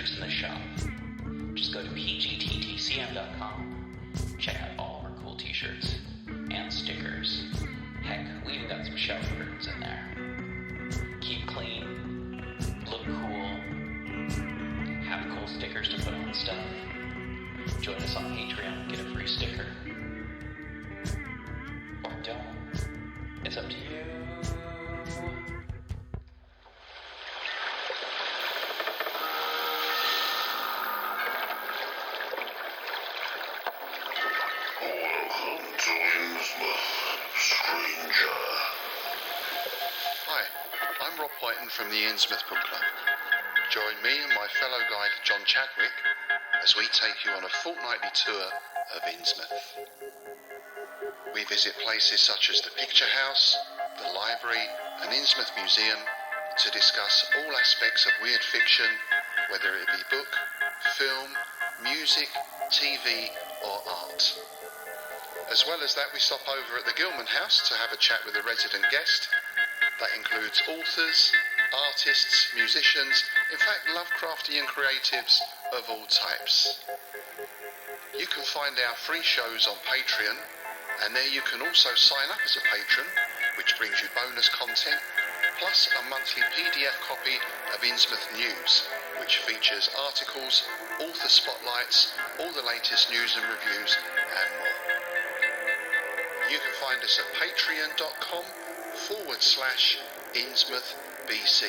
t-shirts in the shop. Just go to pgttcm.com. Check out all of our cool t-shirts and stickers. Heck, we even got some shelf curtains in there. Keep clean, look cool, have cool stickers to put on stuff. Join us on Patreon, get a free sticker. Or don't. It's up to you. Welcome to Innsmouth, stranger. Hi, I'm Rob Whiten from the Innsmouth Book Club. Join me and my fellow guide John Chadwick as we take you on a fortnightly tour of Innsmouth. We visit places such as the Picture House, the Library and Innsmouth Museum to discuss all aspects of weird fiction, whether it be book, film, music, TV or art. As well as that, we stop over at the Gilman House to have a chat with a resident guest. That includes authors, artists, musicians, in fact Lovecraftian creatives of all types. You can find our free shows on Patreon, and there you can also sign up as a patron, which brings you bonus content, plus a monthly PDF copy of Innsmouth News, which features articles, author spotlights, all the latest news and reviews, and more. You can find us at patreon.com/InnsmouthBC.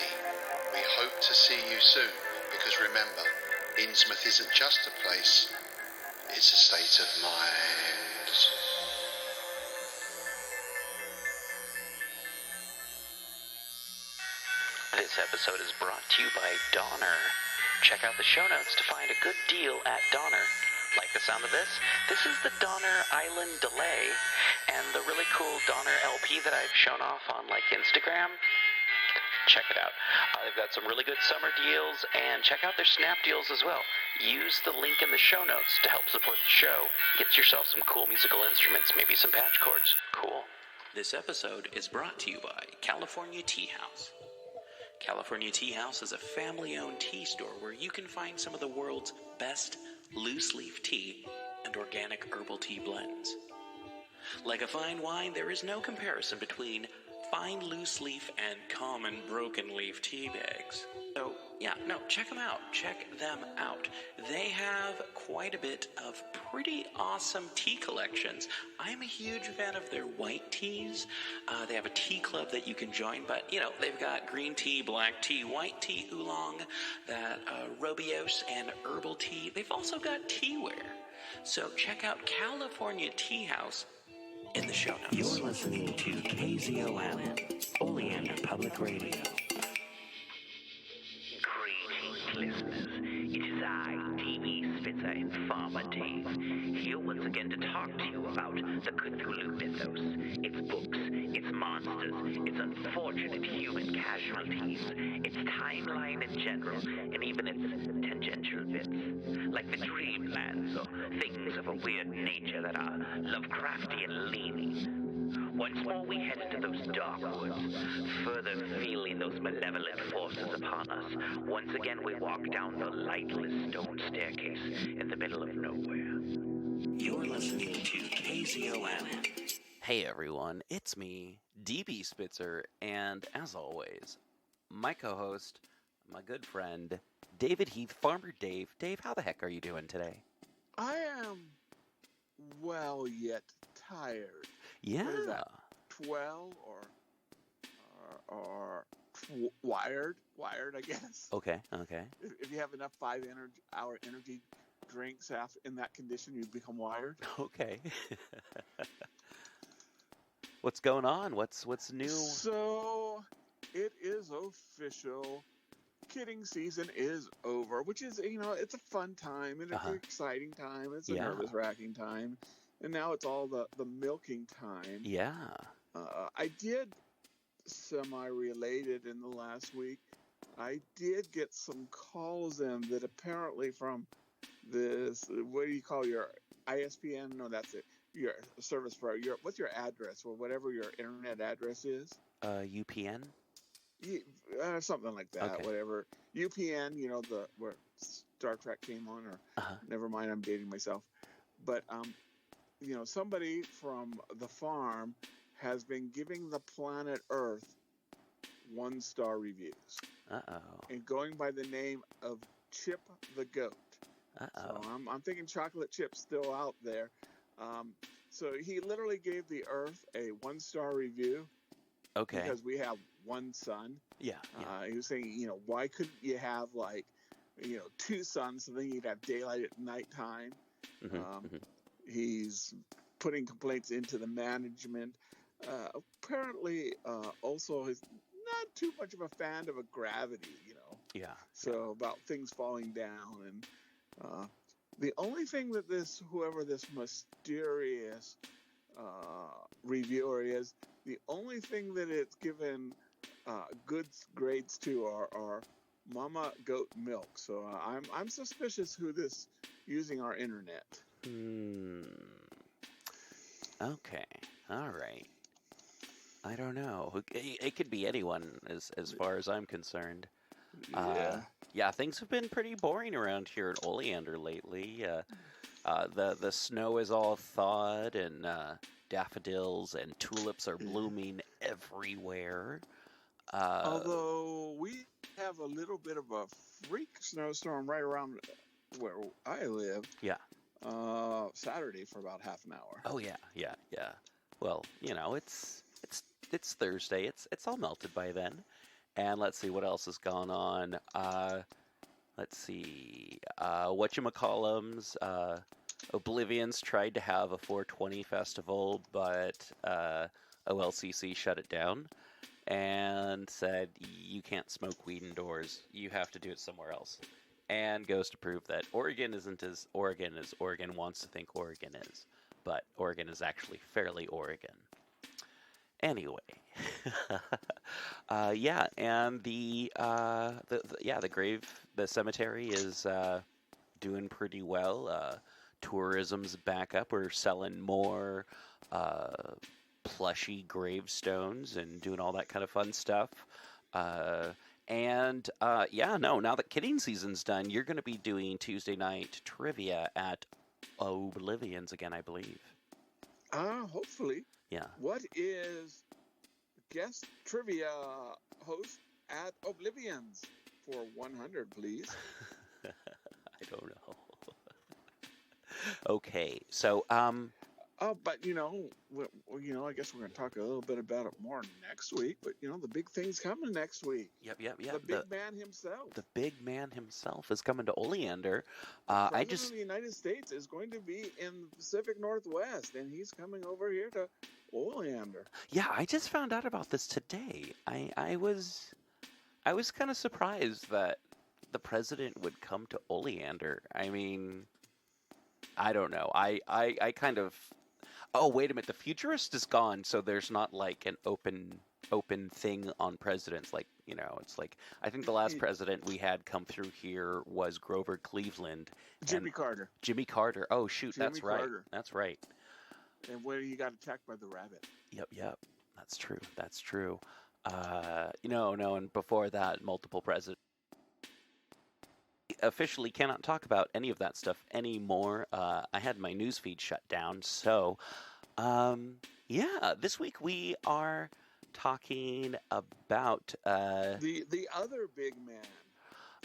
We hope to see you soon, because remember, Innsmouth isn't just a place, it's a state of mind. This episode is brought to you by Donner. Check out the show notes to find a good deal at Donner. Like the sound of this? This is the Donner Island Delay, and the really cool Donner LP that I've shown off on Instagram. Check it out. They've got some really good summer deals, and check out their snap deals as well. Use the link in the show notes to help support the show. Get yourself some cool musical instruments, maybe some patch cords. Cool. This episode is brought to you by California Tea House. California Tea House is a family-owned tea store where you can find some of the world's best loose-leaf tea and organic herbal tea blends. Like a fine wine, there is no comparison between fine loose-leaf and common broken-leaf tea bags. So, check them out. Check them out. They have quite a bit of pretty awesome tea collections. I'm a huge fan of their white teas. They have a tea club that you can join, but, they've got green tea, black tea, white tea, oolong, that Robios and herbal tea. They've also got teaware. So check out California Tea House in the show notes. You're listening to KZOM, Oleander Public Radio. Greetings, listeners. It is I, D.E. Spitzer, Informer Dave, here once again to talk to you about the Cthulhu mythos, its books, its monsters, its unfortunate human casualties, its timeline in general, and even its tangential bits, like the dreamlands or things of a weird nature that are Lovecraftian leaning. Once more we head into those dark woods, further feeling those malevolent forces upon us. Once again we walk down the lightless stone staircase in the middle of nowhere. You're listening to KZOM. Hey everyone, it's me, DB Spitzer, and as always, my co-host, my good friend, David Heath, Farmer Dave. Dave, how the heck are you doing today? I am well yet tired. Yeah. What is that? 12 or wired, I guess. Okay. If you have enough 5-hour energy drinks in that condition, you become wired. Okay. What's going on? What's new? So, it is official. Kidding season is over, which is, it's a fun time and it's an exciting time. It's a nervous-wracking time. And now it's all the milking time. Yeah. I did semi-related in the last week. I did get some calls in that apparently from this, what do you call your ISPN? No, that's it. Your service provider. What's your address or whatever your internet address is? UPN? Something like that, okay. Whatever. UPN, Star Trek came on, or Uh-huh. never mind, I'm dating myself. But somebody from the farm has been giving the planet Earth 1-star reviews, Uh-oh. and going by the name of Chip the Goat. Uh-oh. So I'm thinking chocolate chip's still out there. So he literally gave the Earth a 1-star review Okay. because we have one sun. Yeah. He was saying, why couldn't you have two suns, so then you'd have daylight at nighttime. Mm-hmm. He's putting complaints into the management. Apparently, also is not too much of a fan of a gravity, Yeah. So about things falling down, and the only thing that whoever this mysterious reviewer is, the only thing that it's given good grades to are Mama Goat Milk. So I'm suspicious who this using our internet. Okay. All right. I don't know. It could be anyone, as far as I'm concerned. Yeah, things have been pretty boring around here at Oleander lately. The snow is all thawed, and daffodils and tulips are blooming everywhere. Although we have a little bit of a freak snowstorm right around where I live. Yeah. Saturday for about half an hour. Oh yeah. Well, it's Thursday. It's all melted by then. And let's see what else has gone on. Let's see. Whatchamacallums, Oblivion's tried to have a 420 festival, but OLCC shut it down and said you can't smoke weed indoors. You have to do it somewhere else. And goes to prove that Oregon isn't as Oregon as Oregon wants to think Oregon is. But Oregon is actually fairly Oregon. Anyway, yeah, and the cemetery is doing pretty well. Tourism's back up. We're selling more plushy gravestones and doing all that kind of fun stuff. Now that kidding season's done, you're going to be doing Tuesday night trivia at Oblivion's again, I believe. Hopefully. Yeah. What is guest trivia host at Oblivion's for 100, please? I don't know. Okay, so but I guess we're going to talk a little bit about it more next week. But the big thing's coming next week. Yep. The big man himself. The big man himself is coming to Oleander. President of the United States is going to be in the Pacific Northwest, and he's coming over here to Oleander. Yeah, I just found out about this today. I was kind of surprised that the president would come to Oleander. I mean, I don't know. I kind of. Oh, wait a minute. The futurist is gone, so there's not like an open thing on presidents. Like, it's like, I think the last president we had come through here was Grover Cleveland. Jimmy Carter. Jimmy Carter. Oh, shoot. Jimmy That's right. Carter. That's right. And where he got attacked by the rabbit. Yep. That's true. And before that, multiple presidents. Officially cannot talk about any of that stuff anymore. I had my newsfeed shut down, so this week we are talking about the other big man.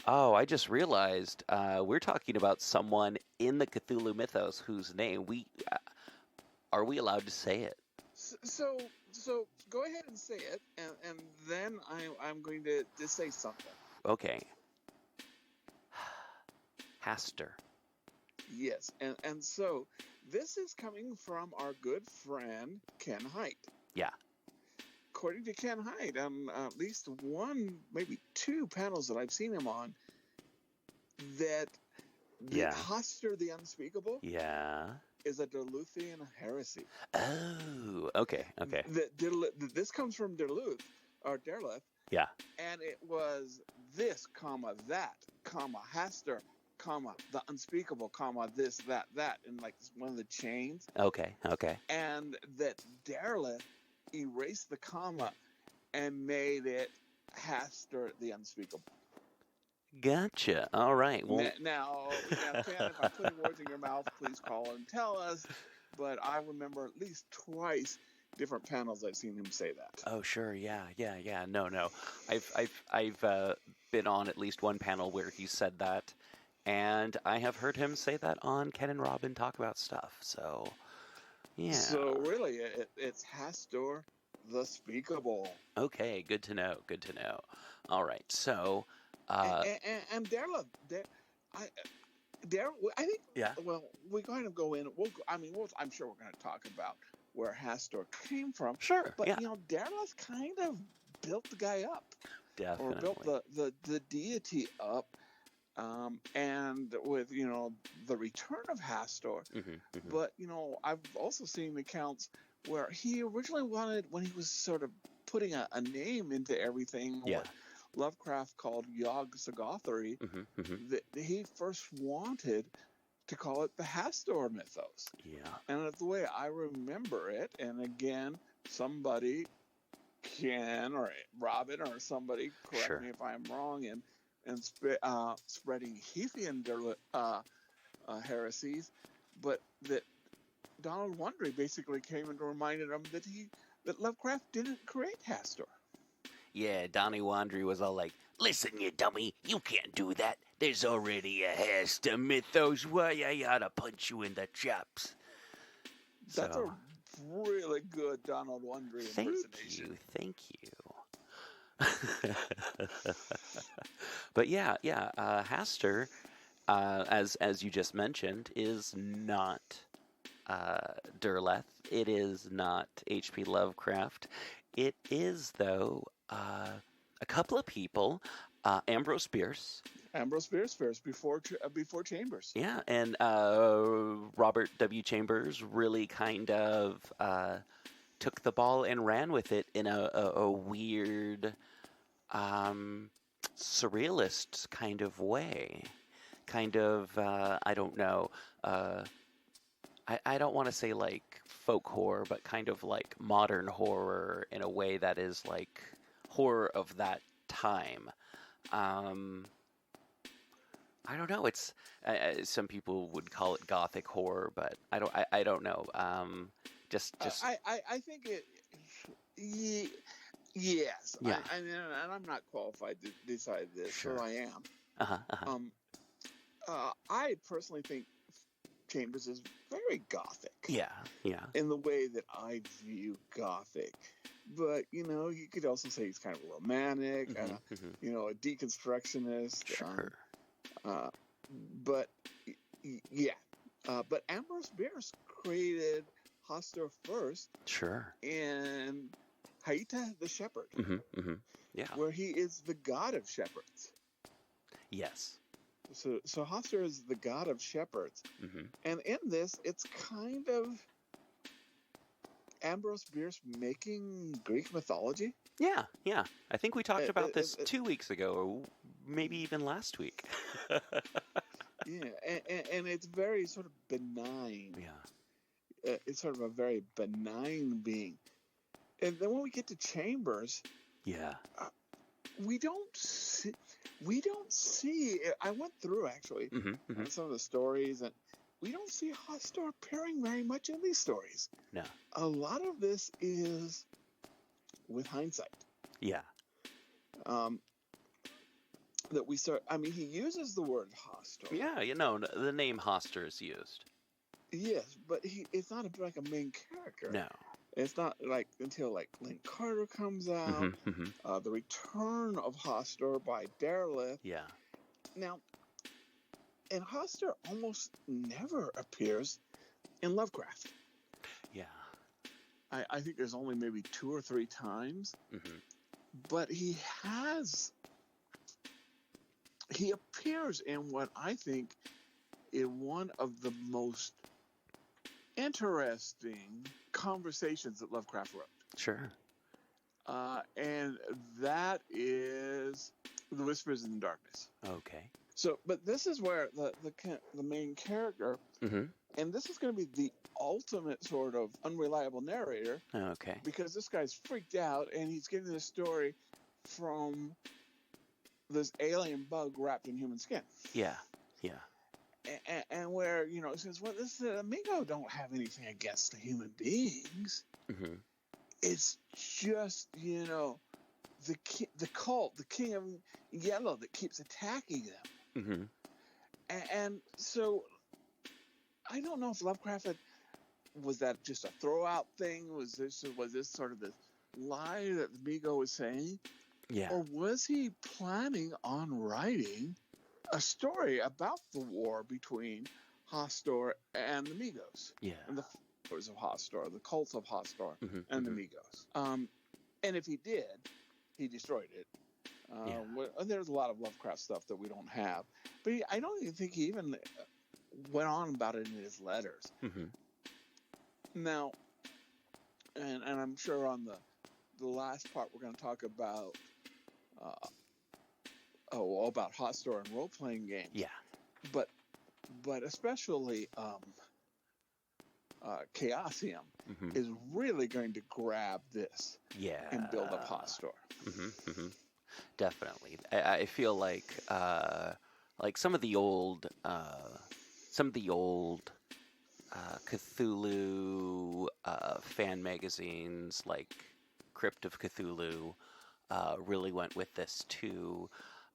Oh, I just realized we're talking about someone in the Cthulhu mythos whose name are we allowed to say it? So go ahead and say it, and then I'm going to say something. Okay. Hastur. Yes, and so this is coming from our good friend Ken Hite. Yeah. According to Ken Hite, on at least one, maybe two panels that I've seen him on, that Hastur the Unspeakable is a Duluthian heresy. Oh, okay. This comes from Derleth. Yeah. And it was this, that, Hastur, the unspeakable, this, that, and like one of the chains. Okay. And that Derleth erased the comma and made it Hastur the Unspeakable. Gotcha. All right. Well, Now, Ken, if I'm putting words in your mouth, please call and tell us. But I remember at least twice different panels I've seen him say that. oh, sure. Yeah. No. I've been on at least one panel where he said that, and I have heard him say that on Ken and Robin Talk About Stuff. So, yeah. So really, it's Hastur the Speakable. Okay. Good to know. Good to know. All right. So, And Darla, I think. yeah. Well, we kind of go in. I'm sure we're going to talk about where Hastur came from. Sure. But Yeah. Darla's kind of built the guy up, or Definitely. built the deity up. And with the return of Hastur, but I've also seen accounts where he originally wanted, when he was sort of putting a name into everything, Yeah. what Lovecraft called Yog Sothothery, that he first wanted to call it the Hastur mythos. Yeah. And that's the way I remember it. And again, somebody, Ken or Robin or somebody, correct Sure. me if I'm wrong, and spreading Heathian heresies, but that Donald Wandry basically came and reminded him that Lovecraft didn't create Hastur. Yeah, Donnie Wandry was all like, "Listen, you dummy, you can't do that. There's already a Hastur mythos. Why I ought to punch you in the chops." That's So, a really good Donald Wandry impersonation. Thank you. But yeah, Hastur, as you just mentioned, is not Derleth. It is not HP Lovecraft. It is, though, a couple of people. Ambrose Bierce. Ambrose Bierce first, before Chambers. Yeah, and Robert W. Chambers really kind of took the ball and ran with it in a weird, surrealist kind of way. Kind of, I don't know. I don't want to say like folk horror, but kind of like modern horror in a way that is like horror of that time. I don't know. It's some people would call it gothic horror, but I don't know. Just I think it. Yes. Yeah. And I'm not qualified to decide this, Sure. so I am. uh-huh. I personally think Chambers is very gothic. Yeah. In the way that I view gothic. But, you could also say he's kind of romantic, a deconstructionist. Sure. But, yeah. But Ambrose Bierce created Hastur first. Sure. In Haita the Shepherd. Yeah. Where he is the god of shepherds. Yes. So Hastur is the god of shepherds. And in this, it's kind of Ambrose Bierce making Greek mythology. Yeah. I think we talked about this 2 weeks ago, or maybe even last week. Yeah, and it's very sort of benign. Yeah. It's sort of a very benign being. And then when we get to Chambers, Yeah. we don't see. I went through actually some of the stories, and we don't see Hastur appearing very much in these stories. No. A lot of this is with hindsight. Yeah. That we start. I mean, he uses the word Hastur. Yeah. The name Hastur is used. Yes, but it's not like a main character. No. It's not like until like Lynn Carter comes out, the return of Hastur by Derleth. Yeah. Now, and Hastur almost never appears in Lovecraft. Yeah. I think there's only maybe 2 or 3 times, but he appears in what I think is one of the most interesting conversations that Lovecraft wrote. Sure. And that is The Whispers in the Darkness. Okay. So, but this is where the main character, and this is going to be the ultimate sort of unreliable narrator, Okay. because this guy's freaked out and he's getting this story from this alien bug wrapped in human skin. Yeah. Yeah. And where, it says, well, this Amigo don't have anything against the human beings. Mm-hmm. It's just, the cult, the King of Yellow that keeps attacking them. Mm-hmm. And so I don't know if Lovecraft was that just a throw-out thing? Was this sort of the lie that Amigo was saying? Yeah. Or was he planning on writing a story about the war between Hastur and the Migos? Yeah. And the followers of Hastur, the cult of Hastur Mm-hmm. and the Mm-hmm. Migos. And if he did, he destroyed it. There's a lot of Lovecraft stuff that we don't have. But I don't even think he even went on about it in his letters. Mm-hmm. Now, and I'm sure on the last part we're going to talk about about Hastur and role-playing games. Yeah. But especially Chaosium Mm-hmm. is really going to grab this Yeah. and build up Hastur. Mm-hmm. Mm-hmm. Definitely. I feel like some of the old Cthulhu fan magazines, like Crypt of Cthulhu, really went with this too.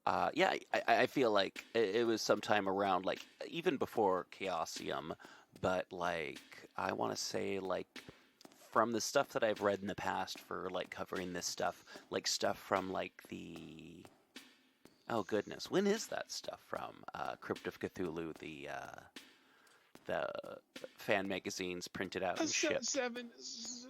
I feel like it was sometime around, like, even before Chaosium, but, like, I want to say, like, from the stuff that I've read in the past for, like, covering this stuff, like, stuff from, like, oh goodness, when is that stuff from? Crypt of Cthulhu, the fan magazines printed out and shipped. 70s,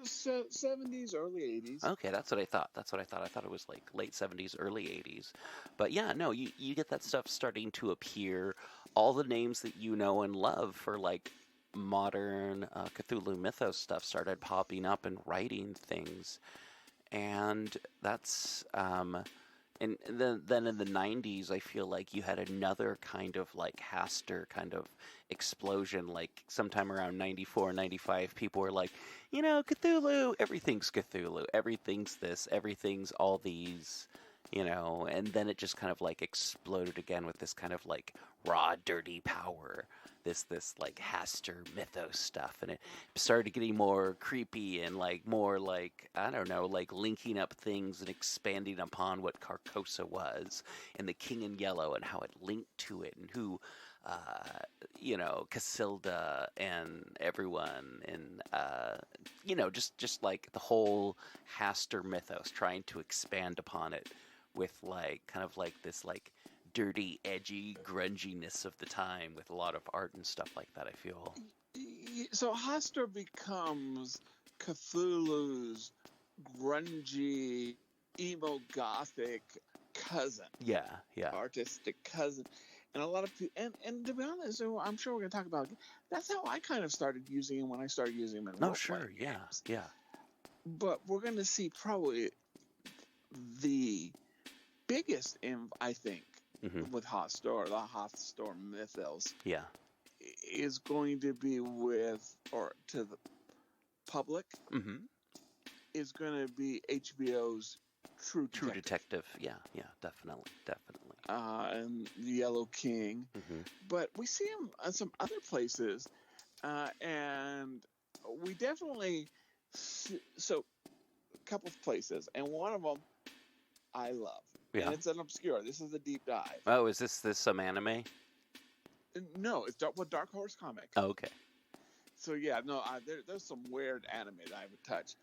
early 80s. Okay, that's what I thought. I thought it was like late 70s, early 80s. But yeah, no, you get that stuff starting to appear. All the names that you know and love for, like, modern Cthulhu mythos stuff started popping up and writing things. And that's... And then in the 90s, I feel like you had another kind of, like, Hastur kind of explosion, like sometime around 94, 95, people were like, Cthulhu, everything's Cthulhu, everything's this, everything's all these, and then it just kind of, like, exploded again with this kind of, like, raw, dirty power, this like Hastur mythos stuff, and it started getting more creepy and, like, more, like, I don't know, like, linking up things and expanding upon what Carcosa was and the King in Yellow and how it linked to it and who Casilda and everyone, and just like the whole Hastur mythos, trying to expand upon it with, like, kind of like this, like, dirty, edgy grunginess of the time with a lot of art and stuff like that, I feel. So Hastur becomes Cthulhu's grungy, emo gothic cousin. Yeah. Artistic cousin. And a lot of people, and to be honest, I'm sure we're going to talk about, that's how I kind of started using him when I started using him in Oh, role-playing sure, games. yeah. But we're going to see probably the biggest, I think, Mm-hmm. with Hastur, the Hastur mythos, Yeah. is going to be to the public, Mm-hmm. is going to be HBO's True Detective. Yeah, definitely. And the Yellow King. Mm-hmm. But we see him in some other places, and we definitely so a couple of places, and one of them I love. Yeah. And it's an obscure. This is a deep dive. Oh, is this some anime? No, it's Dark Horse comic. Oh, okay. So yeah, no, there's some weird anime that I haven't touched,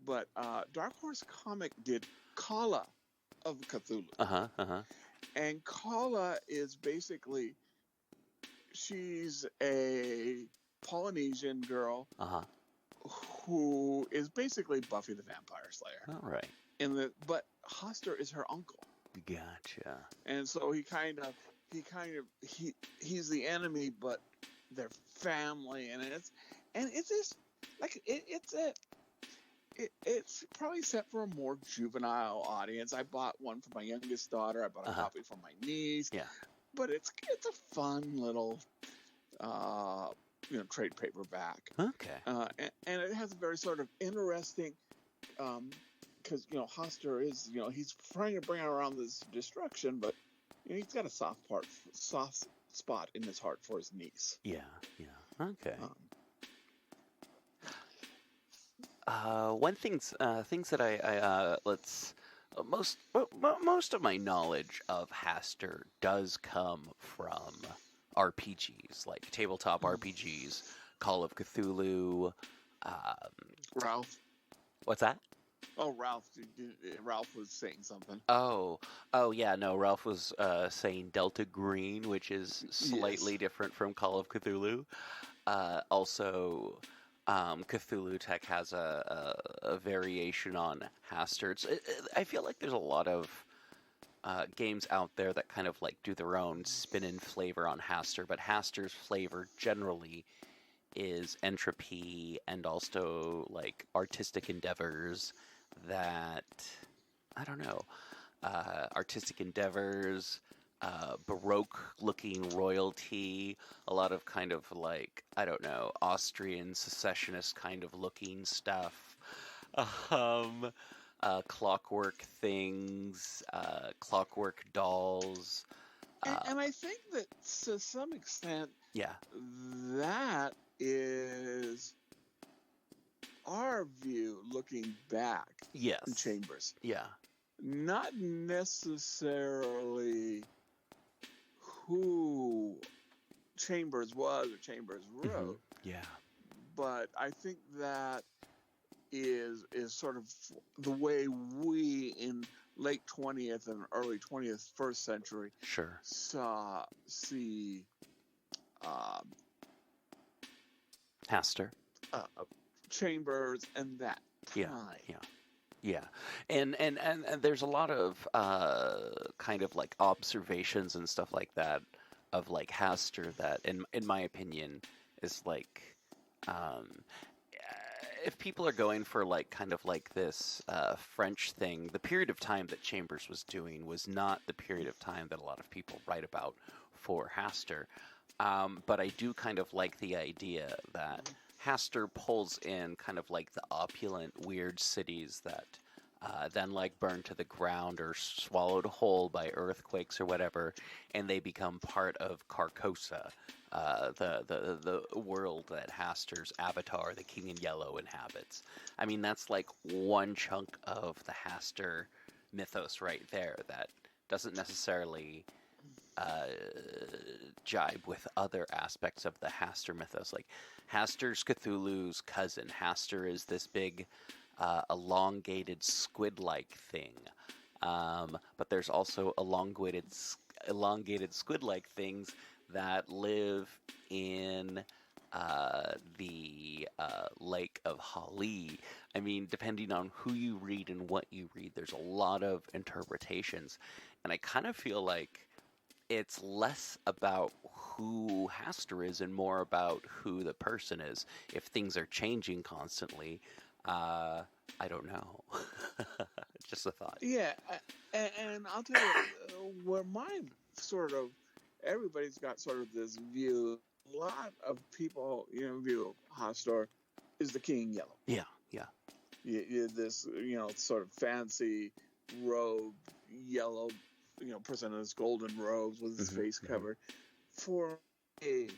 but Dark Horse comic did Kala of Cthulhu. And Kala is basically, she's a Polynesian girl who is basically Buffy the Vampire Slayer. All right. But Hastur is her uncle. Gotcha. And so he's the enemy, but they're family, and it's just like it's probably set for a more juvenile audience. I bought one for my youngest daughter. I bought a copy for my niece. Yeah. But it's a fun little trade paperback. Okay. And it has a very sort of interesting because Hastur is he's trying to bring around this destruction, but You know, he's got a soft spot in his heart for his niece. Yeah. Okay. One things that I let's most of my knowledge of Hastur does come from RPGs, like tabletop RPGs, Call of Cthulhu. Ralph. What's that? Oh, Ralph. Ralph was saying something. Oh, yeah, no, Ralph was saying Delta Green, which is slightly different from Call of Cthulhu. Also, Cthulhu Tech has a variation on Hastur. I feel like there's a lot of games out there that kind of like do their own spin and flavor on Hastur, but Hastur's flavor generally is entropy and also like artistic endeavors that I don't know, artistic endeavors, Baroque looking royalty, a lot of kind of like, I don't know, Austrian secessionist kind of looking stuff, clockwork things, clockwork dolls. And I think that to some extent, Yeah. that is our view looking back Yes. in Chambers. Yeah. Not necessarily who Chambers was or Chambers wrote, Yeah. but I think that is sort of the way we in late 20th and early 21st century Sure. see Hastur. Chambers and that time. Yeah, and there's a lot of kind of like observations and stuff like that of like Hastur that, in my opinion, is like, if people are going for like kind of like this French thing, the period of time that Chambers was doing was not the period of time that a lot of people write about for Hastur. But I do kind of like the idea that Hastur pulls in kind of like the opulent, weird cities that then like burn to the ground or swallowed whole by earthquakes or whatever, and they become part of Carcosa, the world that Hastur's avatar, the King in Yellow, inhabits. I mean, that's like one chunk of the Hastur mythos right there that doesn't necessarily jibe with other aspects of the Hastur mythos. Like, Hastur's Cthulhu's cousin. Hastur is this big, elongated squid-like thing. But there's also elongated squid-like things that live in the Lake of Hali. I mean, depending on who you read and what you read, there's a lot of interpretations. And I kind of feel like it's less about who Hastur is and more about who the person is. If things are changing constantly, I don't know. Just a thought. Yeah, and I'll tell you, where my sort of, everybody's got sort of this view, a lot of people, view Hastur is the King in Yellow. Yeah. This, sort of fancy robe, yellow, person in his golden robes with his face covered. For me,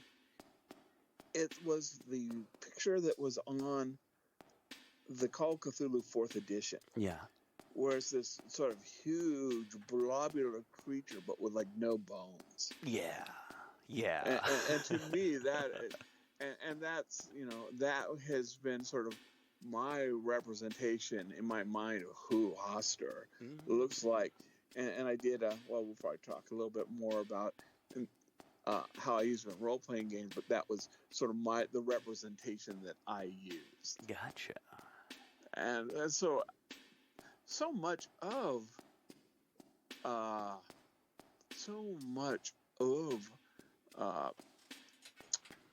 it was the picture that was on the Call of Cthulhu 4th edition. Yeah. Where it's this sort of huge, blobular creature, but with like no bones. Yeah. And to me, that's, that has been sort of my representation in my mind of who Hastur looks like. And I did, before I talk a little bit more about how I use it in role-playing games, but that was sort of the representation that I used. Gotcha. And so much of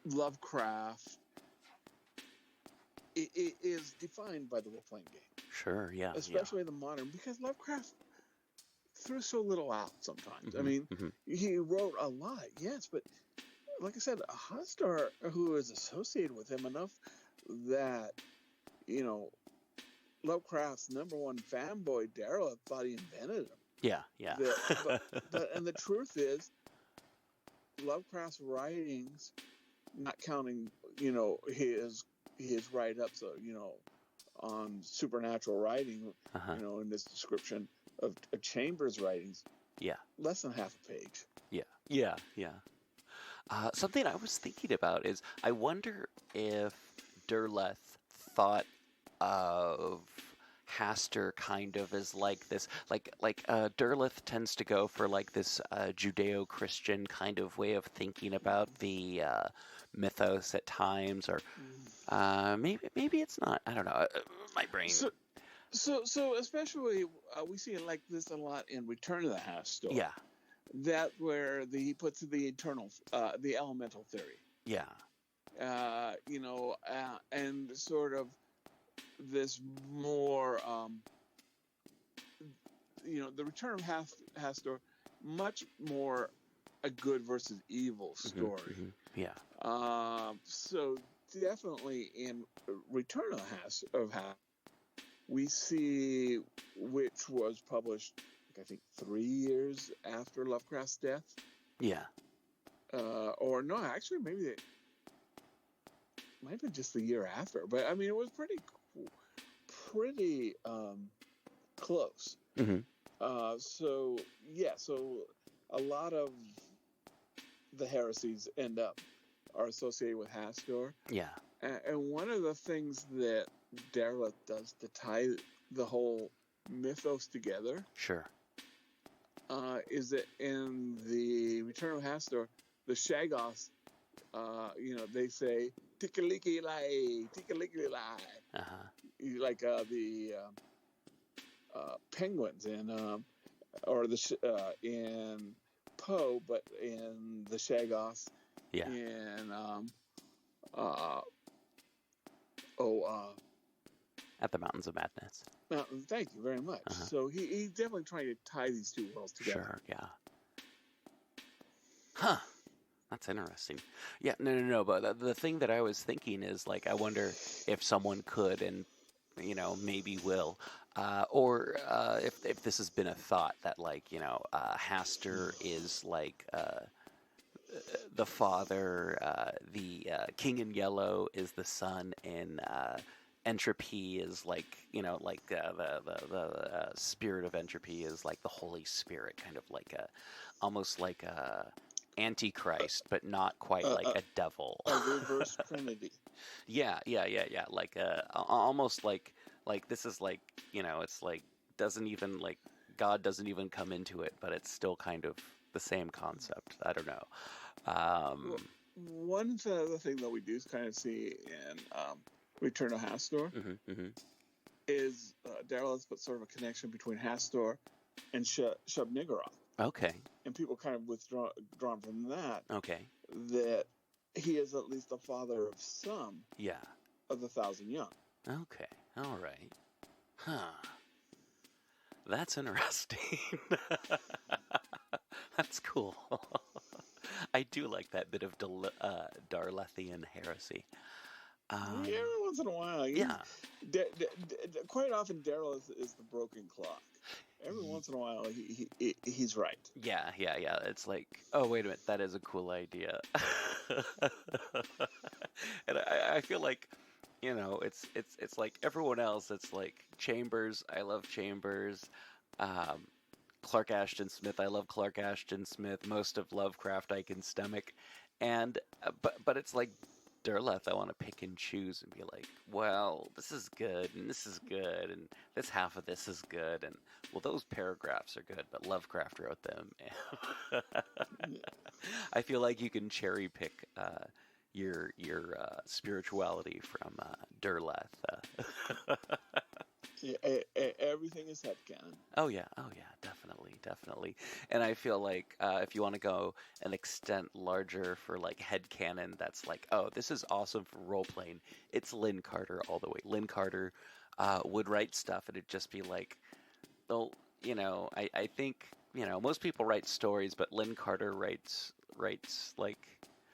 Lovecraft it is defined by the role-playing game. Sure, yeah. Especially the modern, because Lovecraft threw so little out sometimes. I mean, he wrote a lot, yes, but like I said, Hastur, who is associated with him enough that, Lovecraft's number one fanboy, Daryl, thought he invented him. Yeah, yeah. And the truth is, Lovecraft's writings, not counting, his write-ups, on supernatural writing, Uh-huh. in this description of Chambers' writings, Yeah, less than half a page. yeah, yeah, yeah. Something I was thinking about is I wonder if Derleth thought of Hastur kind of as like this, Derleth tends to go for like this Judeo-Christian kind of way of thinking about the mythos at times, or maybe it's not. I don't know. My brain. So especially we see it like this a lot in Return of the Hastur. Yeah, That where he puts the the elemental theory. yeah, And sort of this more, the Return of Hastur, much more a good versus evil story. yeah, So definitely in Return of Hastur, we see, which was published, I think, 3 years after Lovecraft's death. yeah. Or no, actually, maybe it might have been just the year after. But I mean, it was pretty close. Mm-hmm. So a lot of the heresies are associated with Hastur. Yeah. And one of the things that Derleth does to tie the whole mythos together, Sure. is that in the Return of Hastur, the Shaggoths, they say "Tikkaliki lai, tikkaliki lai," Uh-huh. like the penguins in in Poe, but in the Shaggoths, Yeah. in At the Mountains of Madness. thank you very much. Uh-huh. So he's definitely trying to tie these two worlds together. Sure, yeah. Huh. That's interesting. Yeah, no. But the thing that I was thinking is, like, I wonder if someone could and, maybe will, or if this has been a thought that, like, Hastur is, like, the father, the King in Yellow is the son, and entropy is like the spirit of entropy is like the Holy Spirit, kind of like almost like a Antichrist, but not quite like a devil. A reverse Trinity. Yeah. Like almost like this is like it's like doesn't even like God doesn't even come into it, but it's still kind of the same concept. I don't know. One other thing that we do kind of see in Return of Hastur is Daryl's put sort of a connection between Hastur and Shub-Niggurath. Okay. And people kind of drawn from that. Okay. That he is at least the father of some. Yeah. Of the Thousand Young. Okay. All right. Huh. That's interesting. That's cool. I do like that bit of Darlethian heresy. Every once in a while. Yeah. Quite often, Daryl is the broken clock. Every once in a while, he's right. Yeah. It's like, oh, wait a minute, that is a cool idea. And I feel like, it's like everyone else. It's like Chambers. I love Chambers. Clark Ashton Smith. I love Clark Ashton Smith. Most of Lovecraft I can stomach, and but it's like Derleth, I want to pick and choose and be like, well, this is good, and this is good, and this half of this is good, and well, those paragraphs are good, but Lovecraft wrote them. I feel like you can cherry pick your spirituality from Derleth. Yeah, everything is headcanon. Oh yeah, definitely. And I feel like if you want to go an extent larger for like headcanon, that's like, oh, this is awesome for role playing. It's Lynn Carter all the way. Lynn Carter would write stuff, and it'd just be like, well, I think most people write stories, but Lynn Carter writes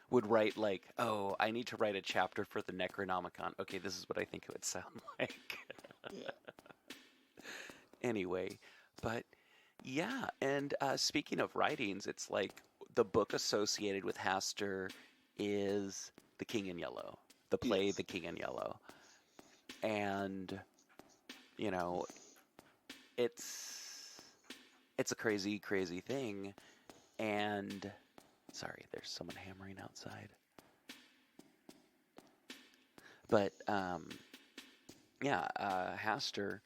would write like, oh, I need to write a chapter for the Necronomicon. Okay, this is what I think it would sound like. Yeah. Anyway, but Yeah, and speaking of writings, it's like the book associated with Hastur is The King in Yellow, the play Yes. The King in Yellow. And, you know, it's it's a crazy, crazy thing. And sorry, there's someone hammering outside. But yeah, Hastur,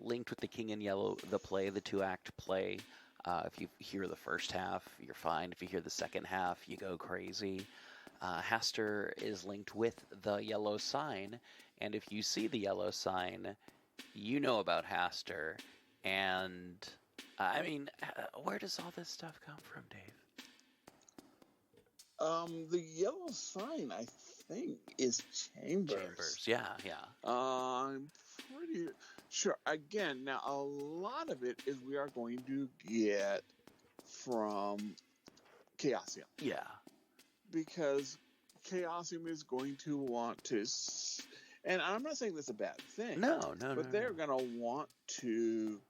linked with The King in Yellow, the play, the two-act play. If you hear the first half, you're fine. If you hear the second half, you go crazy. Hastur is linked with the yellow sign, and if you see the yellow sign, you know about Hastur. And I mean, where does all this stuff come from, Dave? The yellow sign, I think, is Chambers. Yeah, yeah. I'm pretty sure. Again, now a lot of it is we are going to get from Chaosium, Yeah. because Chaosium is going to want to, and I'm not saying that's a bad thing. No, but they're going to want to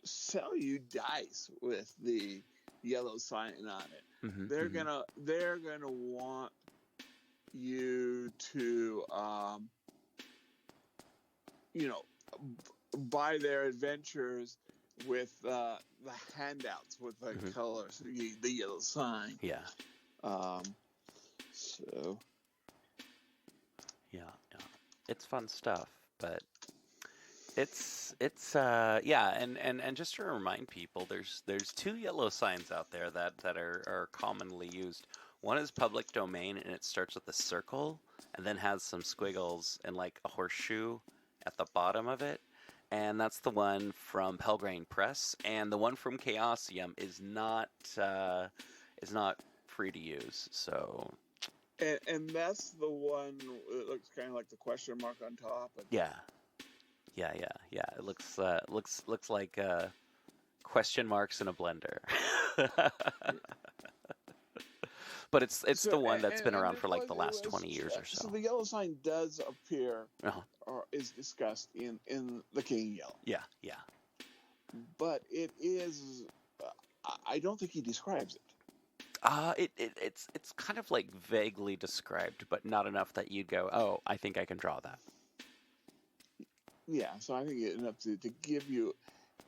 sell you dice with the yellow sign on it. Mm-hmm, They're gonna want you to buy their adventures with the handouts with the colors, the yellow sign. Yeah. So Yeah. It's fun stuff, but it's yeah, and just to remind people, there's two yellow signs out there that are commonly used. One is public domain, and it starts with a circle and then has some squiggles and like a horseshoe at the bottom of it. And that's the one from Pelgrane Press, and the one from Chaosium is not free to use. So and that's the one that looks kind of like the question mark on top. yeah. It looks like question marks in a blender. But it's the one that's been around for like the last 20 years or so. So the yellow sign does appear Uh-huh. or is discussed in the King Yellow. Yeah. But it is. I don't think he describes it. It's kind of like vaguely described, but not enough that you'd go, oh, I think I can draw that. Yeah, so I think it's enough to give you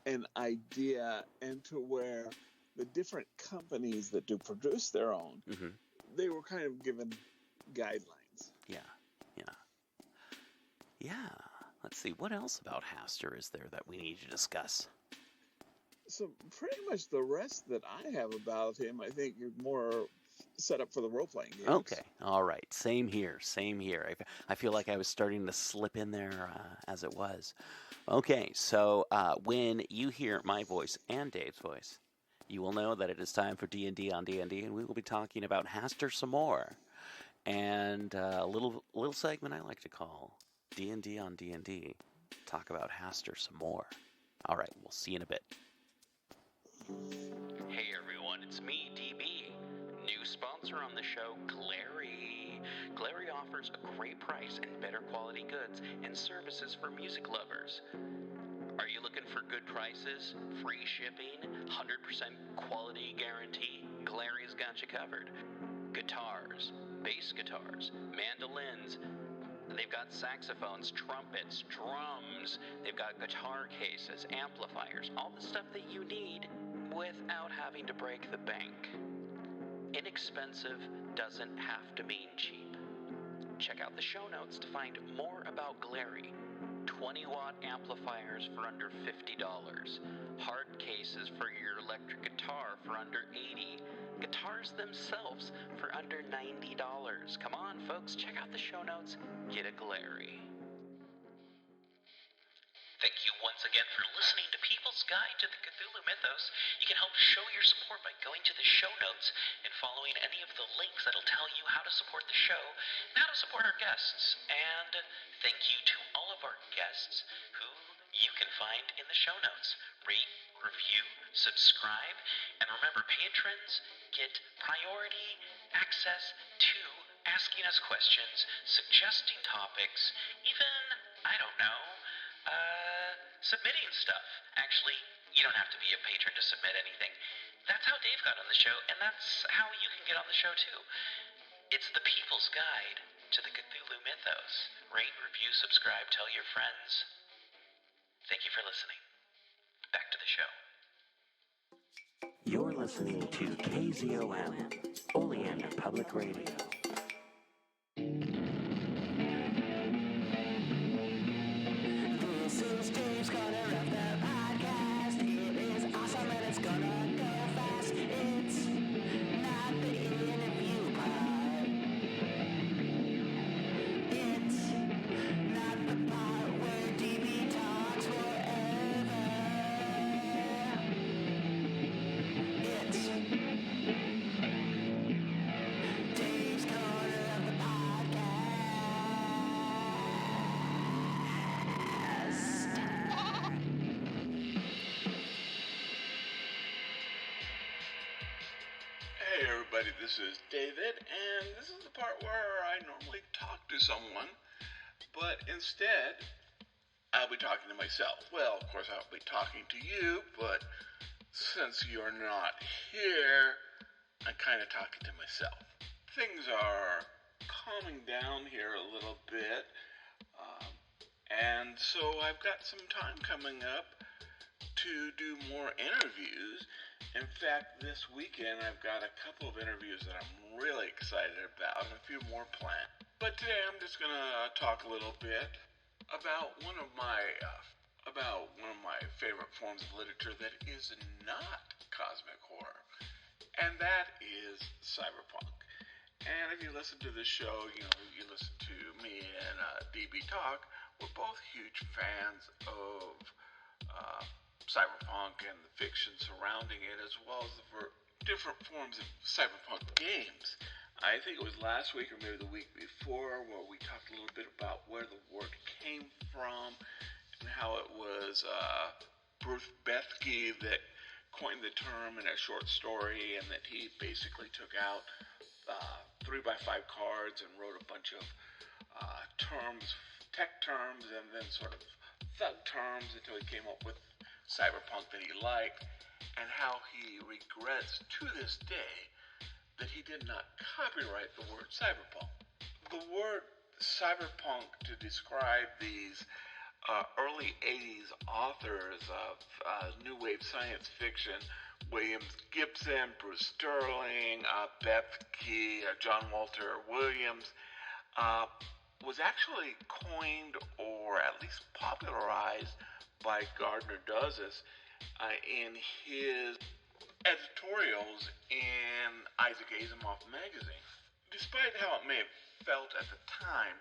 an idea, and to where the different companies that do produce their own, they were kind of given guidelines. Yeah. Let's see, what else about Hastur is there that we need to discuss? So pretty much the rest that I have about him, I think, are more set up for the role-playing games. Okay, all right. Same here. I feel like I was starting to slip in there as it was. Okay, so when you hear my voice and Dave's voice, you will know that it is time for D&D on D&D, and we will be talking about Hastur some more. And a little segment I like to call D&D on D&D. Talk about Hastur some more. All right, we'll see you in a bit. Hey everyone, it's me, DB. New sponsor on the show, Glarry. Glarry offers a great price and better quality goods and services for music lovers. Are you looking for good prices, free shipping, 100% quality guarantee? Glarry's got you covered. Guitars, bass guitars, mandolins. They've got saxophones, trumpets, drums. They've got guitar cases, amplifiers, all the stuff that you need without having to break the bank. Inexpensive doesn't have to mean cheap. Check out the show notes to find more about Glarry. 20-watt amplifiers for under $50. Hard cases for your electric guitar for under $80. Guitars themselves for under $90. Come on, folks, check out the show notes. Get a Glarry. Thank you once again for listening to People's Guide to the Cthulhu Mythos. You can help show your support by going to the show notes and following any of the links that'll tell you how to support the show and how to support our guests. And thank you to all of our guests who you can find in the show notes. Rate, review, subscribe, and remember, patrons get priority access to asking us questions, suggesting topics, even, I don't know, submitting stuff. Actually, You don't have to be a patron to submit anything. That's how Dave got on the show, and that's how you can get on the show too. It's the people's guide to the Cthulhu mythos. Rate, review, subscribe, tell your friends. Thank you for listening. Back to the show. You're listening to KZOM, Oleander Public Radio. This is Dave's Corner of the Podcast. It is awesome and it's gonna go fast. It's not the interview part. It's not the part where DB talks forever. It's Dave's Corner of the Podcast. Hey everybody, this is David, and this is the part where I normally talk to someone, but instead, I'll be talking to myself. Well, of course I'll be talking to you, but since you're not here, I'm kind of talking to myself. Things are calming down here a little bit, and so I've got some time coming up to do more interviews. In fact, this weekend I've got a couple of interviews that I'm really excited about and a few more planned. But today I'm just going to talk a little bit about one of my favorite forms of literature that is not cosmic horror, and that is cyberpunk. And if you listen to this show, you listen to me and DB talk, we're both huge fans of cyberpunk and the fiction surrounding it, as well as the different forms of cyberpunk games. I think it was last week or maybe the week before where we talked a little bit about where the word came from and how it was Bruce Bethke that coined the term in a short story, and that he basically took out 3x5 cards and wrote a bunch of terms, tech terms, and then sort of thug terms until he came up with cyberpunk that he liked, and how he regrets to this day that he did not copyright the word cyberpunk. The word cyberpunk to describe these early 80s authors of new wave science fiction, William Gibson, Bruce Sterling, Bethke, John Walter Williams, was actually coined or at least popularized by Gardner Douglas in his editorials in Isaac Asimov magazine. Despite how it may have felt at the time,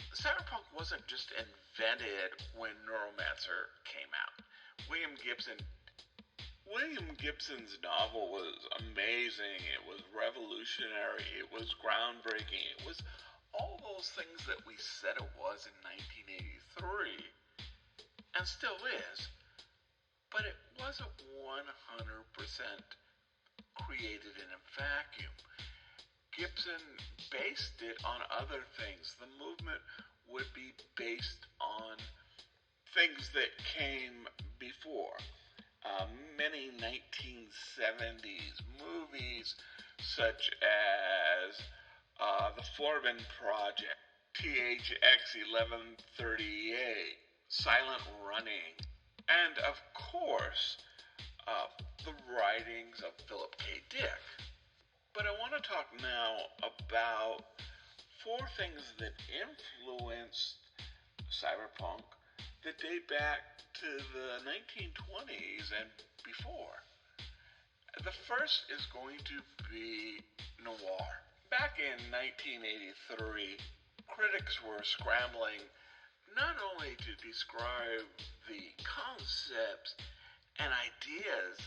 cyberpunk wasn't just invented when Neuromancer came out. William Gibson's novel was amazing, it was revolutionary, it was groundbreaking, it was all those things that we said it was in 1983. And still is, but it wasn't 100% created in a vacuum. Gibson based it on other things. The movement would be based on things that came before. Many 1970s movies, such as The Forbin Project, THX 1138, Silent Running, and of course, the writings of Philip K. Dick. But I want to talk now about 4 things that influenced cyberpunk that date back to the 1920s and before. The first is going to be noir. Back in 1983, critics were scrambling not only to describe the concepts and ideas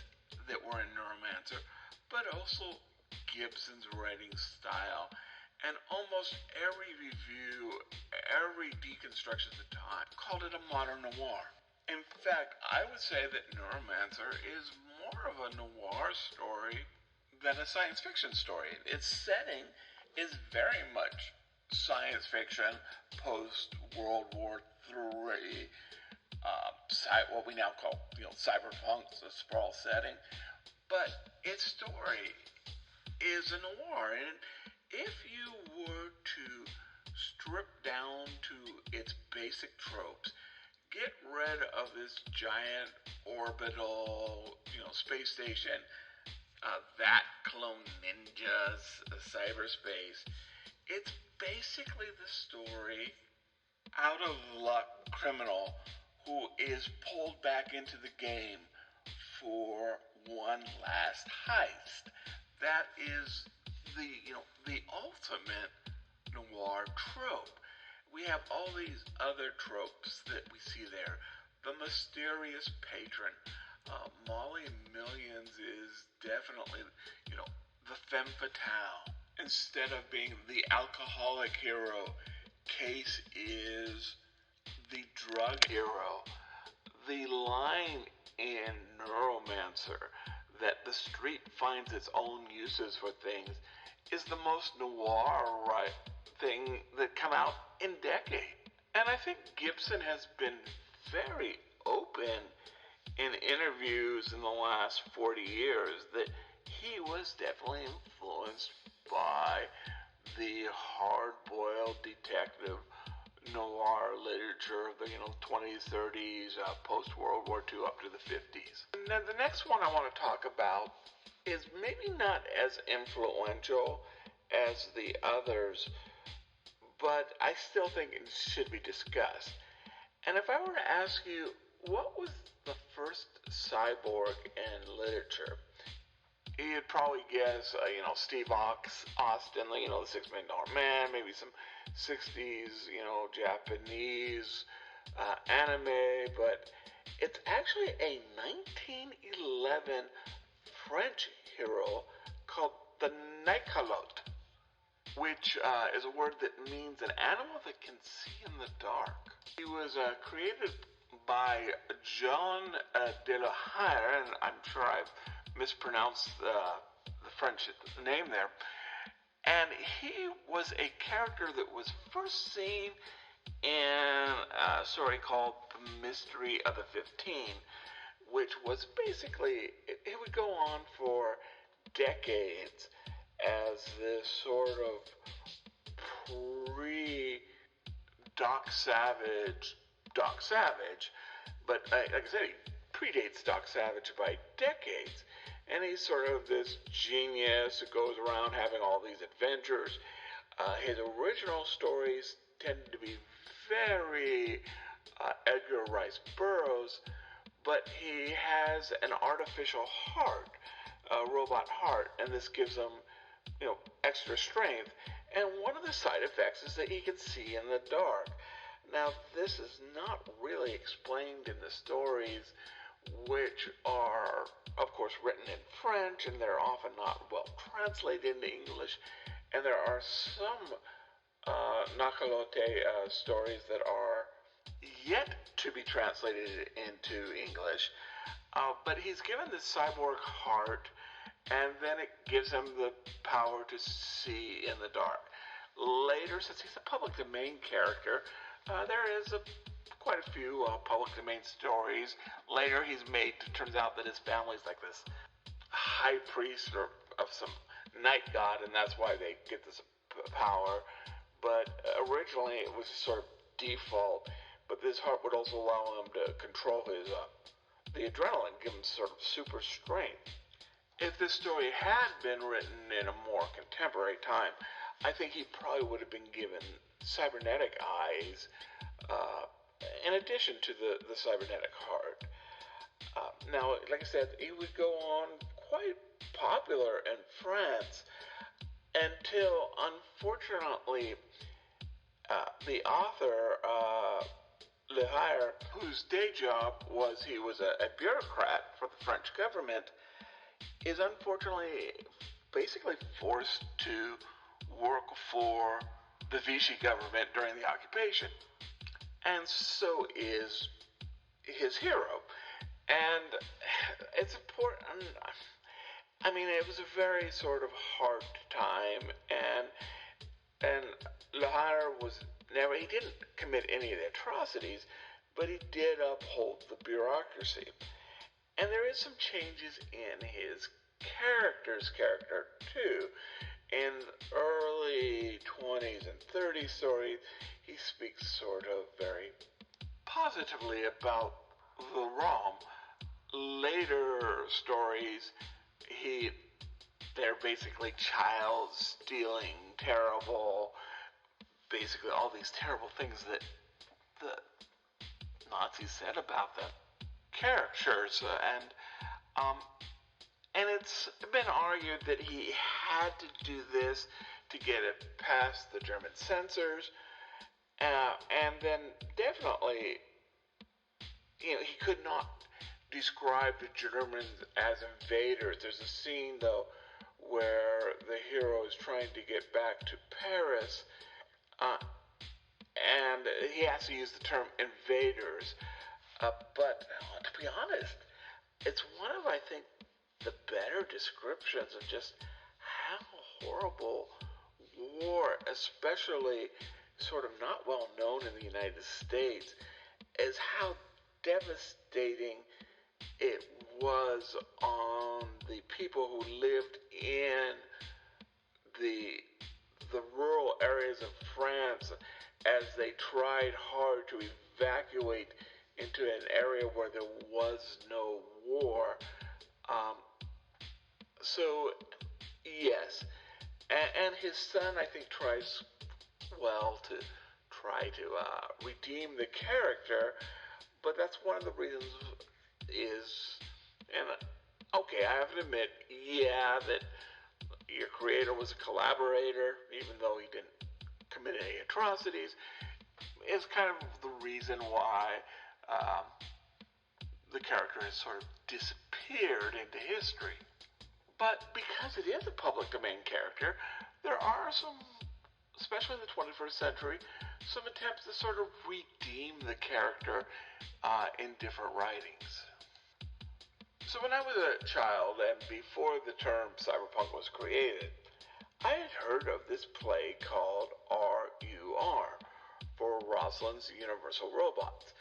that were in Neuromancer, but also Gibson's writing style. And almost every review, every deconstruction at the time, called it a modern noir. In fact, I would say that Neuromancer is more of a noir story than a science fiction story. Its setting is very much science fiction, post-World War III, what we now call, cyberpunk, the sprawl setting. But its story is a noir, and if you were to strip down to its basic tropes, get rid of this giant orbital, space station, that clone ninjas, cyberspace, it's basically the story out of luck criminal who is pulled back into the game for one last heist. That is the ultimate noir trope. We have all these other tropes that we see there. The mysterious patron. Molly Millions is definitely, the femme fatale. Instead of being the alcoholic hero, Case is the drug hero. The line in Neuromancer that the street finds its own uses for things is the most noir thing that come out in decades. And I think Gibson has been very open in interviews in the last 40 years that he was definitely influenced by the hard-boiled detective noir literature of the 20s, 30s, post-World War II up to the 50s. Now the next one I want to talk about is maybe not as influential as the others, but I still think it should be discussed. And if I were to ask you, what was the first cyborg in literature? You'd probably guess, Steve Austin, the $6 Million Man, maybe some 60s, Japanese anime, but it's actually a 1911 French hero called the Nycalote, which is a word that means an animal that can see in the dark. He was created by Jean de la Hire, and I'm sure I've mispronounced the French name there. And he was a character that was first seen in a story called The Mystery of the 15, which was basically, it would go on for decades as this sort of pre-Doc Savage, but like I said, he predates Doc Savage by decades. And he's sort of this genius who goes around having all these adventures. His original stories tended to be very Edgar Rice Burroughs, but he has an artificial heart, a robot heart, and this gives him, extra strength. And one of the side effects is that he can see in the dark. Now, this is not really explained in the stories, which are, of course, written in French, and they're often not well translated into English. And there are some Nycalote stories that are yet to be translated into English. But he's given this cyborg heart, and then it gives him the power to see in the dark. Later, since he's a public domain character, there is quite a few public domain stories. Later, turns out that his family's like this high priest of some night god, and that's why they get this power. But originally, it was sort of default. But this heart would also allow him to control the adrenaline, give him sort of super strength. If this story had been written in a more contemporary time, I think he probably would have been given cybernetic eyes, in addition to the cybernetic heart. Now, like I said, he would go on quite popular in France until, unfortunately, the author, Le Hire, whose day job was he was a bureaucrat for the French government, is unfortunately basically forced to work for the Vichy government during the occupation. And so is his hero. And it's important. I mean, it was a very sort of hard time, and Le Hire he didn't commit any of the atrocities, but he did uphold the bureaucracy. And there is some changes in his character too. In early 20s and 30s stories, he speaks sort of very positively about the ROM. Later stories, they're basically child stealing, terrible, basically all these terrible things that the Nazis said about the characters, and it's been argued that he had to do this to get it past the German censors, and then definitely, he could not describe the Germans as invaders. There's a scene, though, where the hero is trying to get back to Paris, and he has to use the term invaders. But to be honest, it's one of, I think, the better descriptions of just how horrible war, especially sort of not well known in the United States, is how devastating it was on the people who lived in the rural areas of France as they tried hard to evacuate into an area where there was no war. So, yes. And his son, I think, tries, well, to try to redeem the character, but that's one of the reasons is, and okay, I have to admit, yeah, that your creator was a collaborator, even though he didn't commit any atrocities, is kind of the reason why the character has sort of disappeared into history. But because it is a public domain character, there are some, especially in the 21st century, some attempts to sort of redeem the character in different writings. So when I was a child, and before the term cyberpunk was created, I had heard of this play called RUR, for Rosalind's Universal Robots.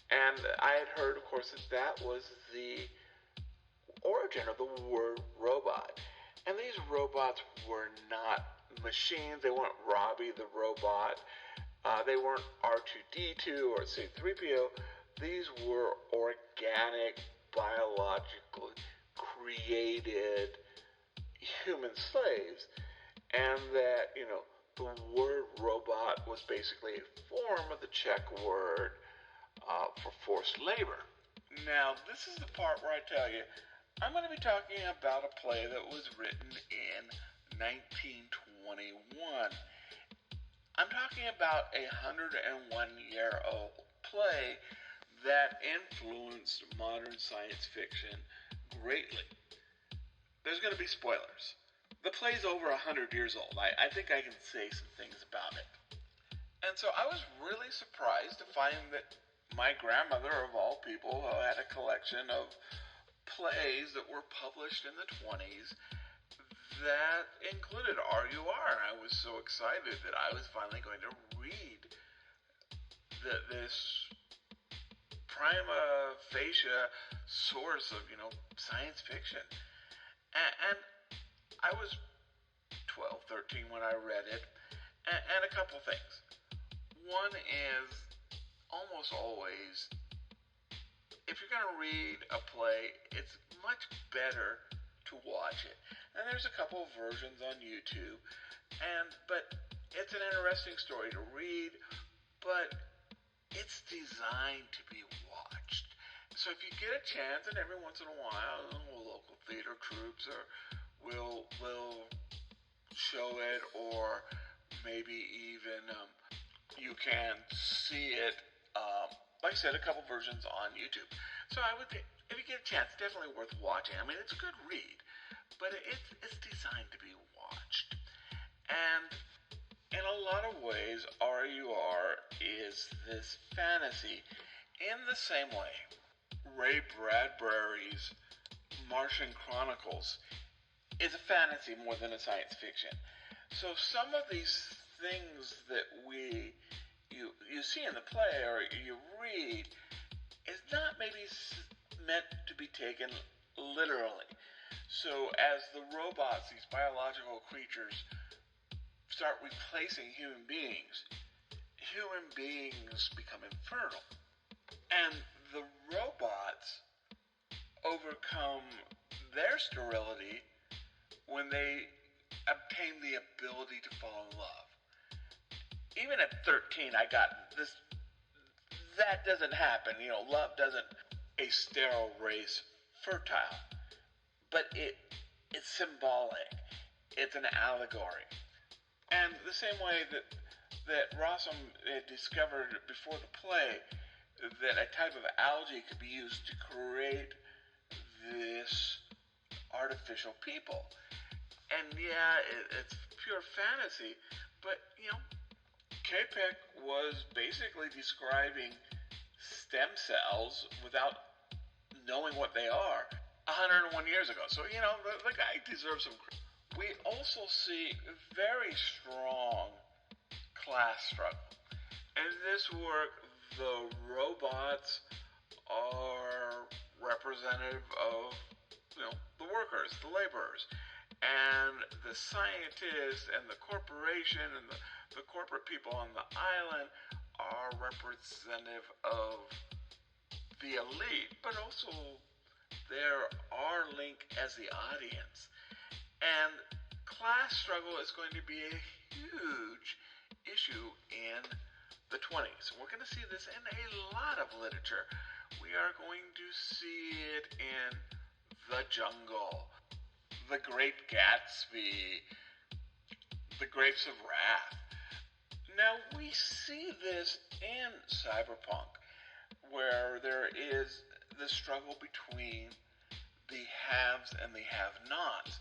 And I had heard, of course, that was the origin of the word robot. And these robots were not machines. They weren't Robbie the robot. They weren't R2-D2 or C-3PO. These were organic, biologically created human slaves. And that, the word robot was basically a form of the Czech word for forced labor. Now, this is the part where I tell you, I'm going to be talking about a play that was written in 1921. I'm talking about a 101-year-old play that influenced modern science fiction greatly. There's going to be spoilers. The play's over 100 years old. I think I can say some things about it. And so I was really surprised to find that my grandmother, of all people, had a collection of plays that were published in the 20s that included RUR. And I was so excited that I was finally going to read this prima facie source of, science fiction. And I was 12, 13 when I read it. And a couple things. One is, almost always, if you're going to read a play, it's much better to watch it. And there's a couple of versions on YouTube, but it's an interesting story to read, but it's designed to be watched. So if you get a chance, and every once in a while, local theater troupes will show it, or maybe even you can see it. Like I said, a couple versions on YouTube. So I would think, if you get a chance, definitely worth watching. I mean, it's a good read, but it's designed to be watched. And in a lot of ways, RUR is this fantasy in the same way Ray Bradbury's Martian Chronicles is a fantasy more than a science fiction. So some of these things that we you see in the play or you read is not maybe meant to be taken literally. So as the robots, these biological creatures, start replacing human beings become infertile. And the robots overcome their sterility when they obtain the ability to fall in love. Even at 13, I got this. That doesn't happen. Love doesn't a sterile race fertile. But it's symbolic. It's an allegory. And the same way that Rossum had discovered before the play that a type of algae could be used to create this artificial people. And yeah, it's pure fantasy, but Capek was basically describing stem cells without knowing what they are 101 years ago. So, the guy deserves some credit. We also see very strong class struggle. In this work, the robots are representative of, the workers, the laborers. And the scientists and the corporation and the corporate people on the island are representative of the elite, but also there are Link as the audience. And class struggle is going to be a huge issue in the 20s. We're going to see this in a lot of literature. We are going to see it in The Jungle, The Great Gatsby, The Grapes of Wrath. Now, we see this in Cyberpunk, where there is the struggle between the haves and the have-nots.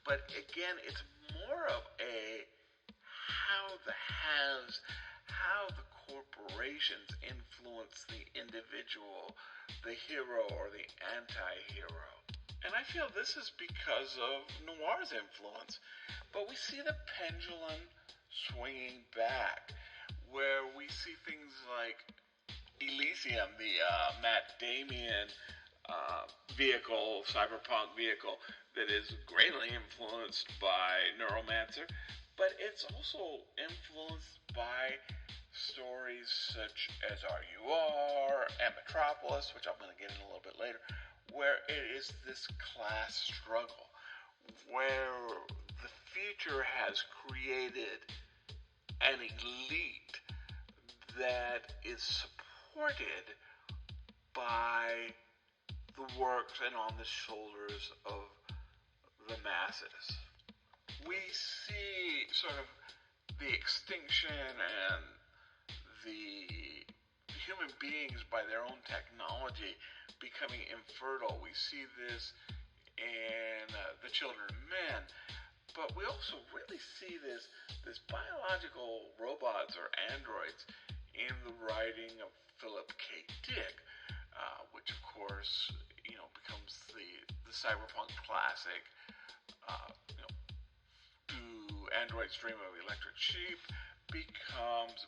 But again, it's more of a how the haves, how the corporations influence the individual, the hero or the anti-hero. And I feel this is because of noir's influence. But we see the pendulum swinging back, where we see things like Elysium, the Matt Damon vehicle, cyberpunk vehicle, that is greatly influenced by Neuromancer, but it's also influenced by stories such as RUR and Metropolis, which I'm going to get in a little bit later, where it is this class struggle, where the future has created an elite that is supported by the works and on the shoulders of the masses. We see sort of the extinction and the human beings by their own technology becoming infertile. We see this in The Children of Men, but we also really see this biological robots or androids in the writing of Philip K. Dick, which of course becomes the cyberpunk classic. Do Androids Dream of Electric Sheep becomes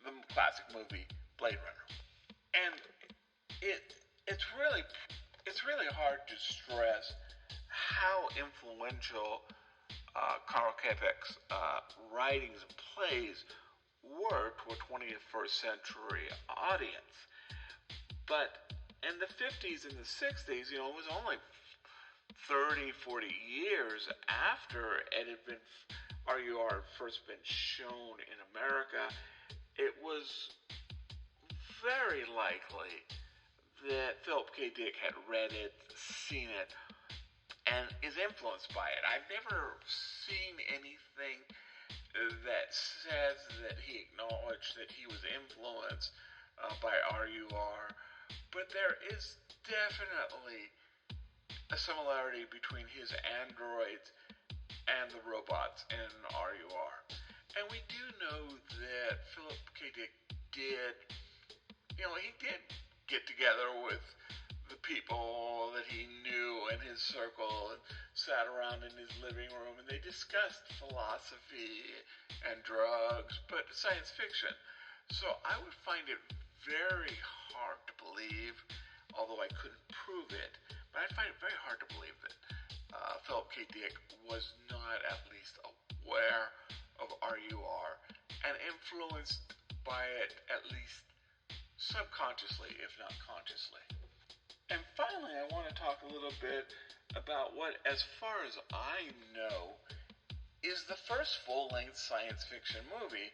the classic movie Blade Runner, and it's really hard to stress how influential Karl Capek's writings and plays were to a 21st century audience. But in the 50s and the 60s, it was only 30, 40 years after it had been RUR first been shown in America, it was very likely that Philip K. Dick had read it, seen it, and is influenced by it. I've never seen anything that says that he acknowledged that he was influenced by RUR, but there is definitely a similarity between his androids and the robots in RUR. And we do know that Philip K. Dick did get together with the people that he knew in his circle and sat around in his living room, and they discussed philosophy and drugs, but science fiction. So I would find it very hard to believe, although I couldn't prove it, but I find it very hard to believe that Philip K. Dick was not at least aware of RUR and influenced by it at least subconsciously, if not consciously. And finally, I want to talk a little bit about what, as far as I know, is the first full-length science fiction movie,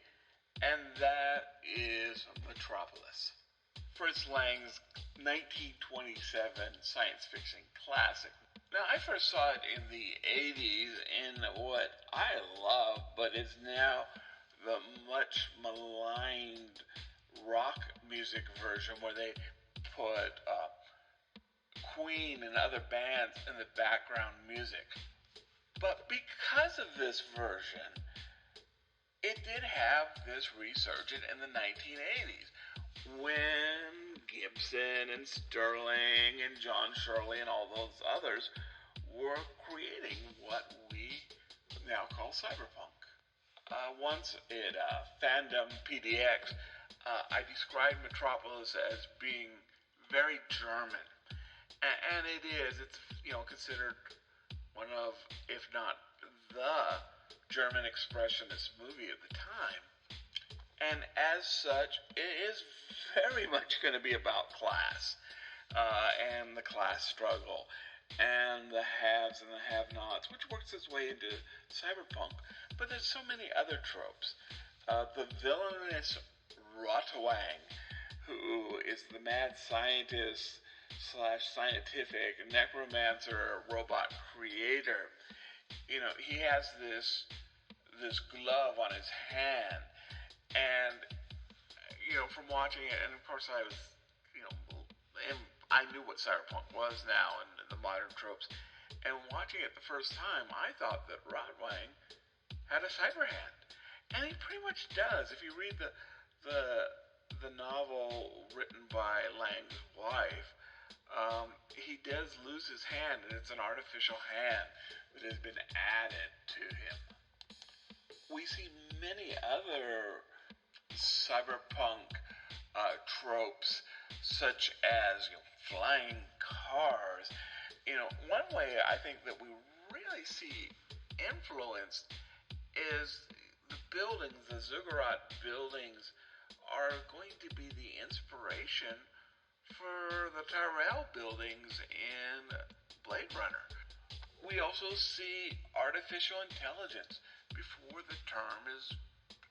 and that is Metropolis, Fritz Lang's 1927 science fiction classic. Now, I first saw it in the 80s in what I love, but is now the much maligned rock music version where they put Queen and other bands in the background music. But because of this version, it did have this resurgence in the 1980s when Gibson and Sterling and John Shirley and all those others were creating what we now call cyberpunk. Once at Fandom PDX, I described Metropolis as being very German. And it is. It's, considered one of, if not the German expressionist movie of the time. And as such, it is very much going to be about class and the class struggle and the haves and the have-nots, which works its way into cyberpunk. But there's so many other tropes. The villainous Rotwang, who is the mad scientist / scientific necromancer robot creator. He has this glove on his hand, and from watching it, and of course I was, and I knew what cyberpunk was now and the modern tropes, and watching it the first time, I thought that Rotwang had a cyber hand, and he pretty much does. If you read the novel written by Lang's wife, he does lose his hand, and it's an artificial hand that has been added to him. We see many other cyberpunk tropes, such as flying cars. One way I think that we really see influenced is the buildings, the ziggurat buildings, are going to be the inspiration for the Tyrell buildings in Blade Runner. We also see artificial intelligence before the term is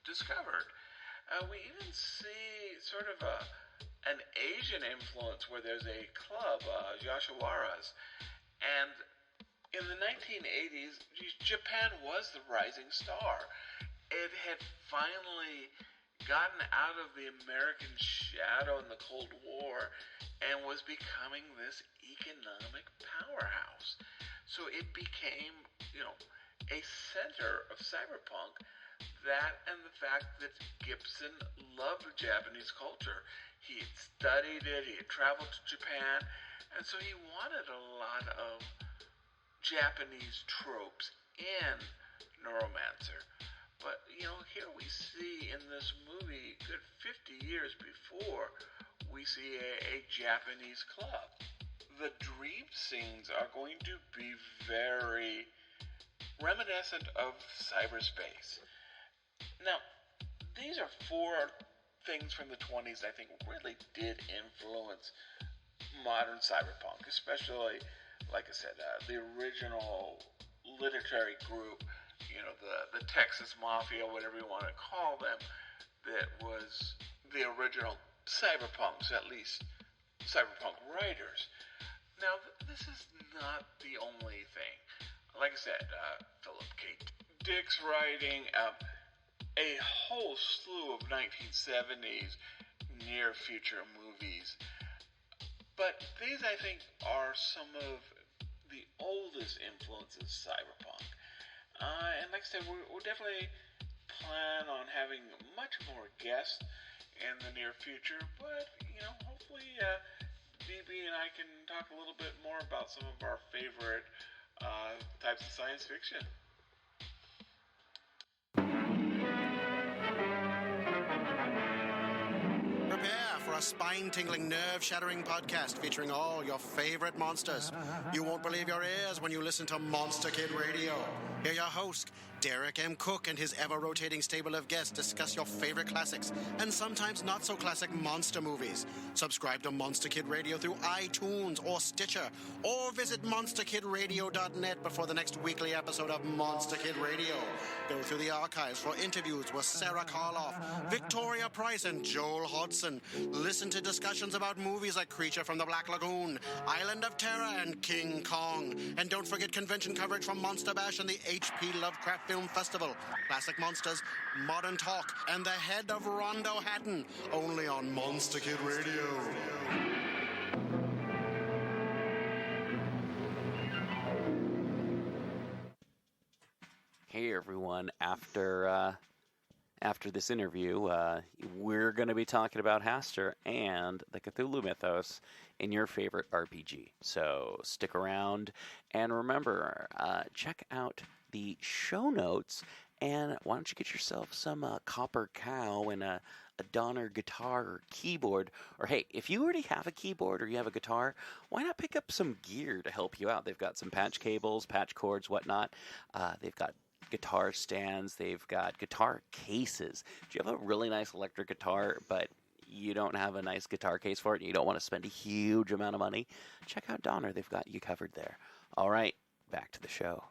discovered. We even see sort of an Asian influence where there's a club, Yoshiwaras, and in the 1980s, Japan was the rising star. It had finally gotten out of the American shadow in the Cold War and was becoming this economic powerhouse. So it became, a center of cyberpunk. That and the fact that Gibson loved Japanese culture. He had studied it, he had traveled to Japan, and so he wanted a lot of Japanese tropes in Neuromancer. But, here we see in this movie, good 50 years before, we see a Japanese club. The dream scenes are going to be very reminiscent of cyberspace. Now, these are four things from the 20s I think really did influence modern cyberpunk, especially, like I said, the original literary group, the Texas Mafia, whatever you want to call them, that was the original cyberpunks, at least cyberpunk writers. Now, this is not the only thing. Like I said, Philip K. Dick's writing a whole slew of 1970s near-future movies. But these, I think, are some of the oldest influences of cyberpunk. And like I said, we'll definitely plan on having much more guests in the near future. But, hopefully BB and I can talk a little bit more about some of our favorite types of science fiction. a spine-tingling, nerve-shattering podcast featuring all your favorite monsters. You won't believe your ears when you listen to Monster Kid Radio. Hear your host, Derek M. Cook, and his ever-rotating stable of guests discuss your favorite classics and sometimes not-so-classic monster movies. Subscribe to Monster Kid Radio through iTunes or Stitcher, or visit monsterkidradio.net before the next weekly episode of Monster Kid Radio. Go through the archives for interviews with Sarah Karloff, Victoria Price, and Joel Hodgson. Listen to discussions about movies like Creature from the Black Lagoon, Island of Terror, and King Kong. And don't forget convention coverage from Monster Bash and the HP Lovecraft Film Festival, Classic Monsters, Modern Talk, and the head of Rondo Hatton, only on Monster Kid Radio. Hey everyone, after this interview, we're going to be talking about Hastur and the Cthulhu mythos in your favorite RPG. So stick around, and remember, check out the show notes, and why don't you get yourself some copper cow and a Donner guitar or keyboard, or hey, if you already have a keyboard or you have a guitar, why not pick up some gear to help you out? They've got some patch cables, patch cords, whatnot. They've got guitar stands, they've got guitar cases. Do you have a really nice electric guitar, but you don't have a nice guitar case for it and you don't want to spend a huge amount of money? Check out Donner, they've got you covered there. All right, back to the show.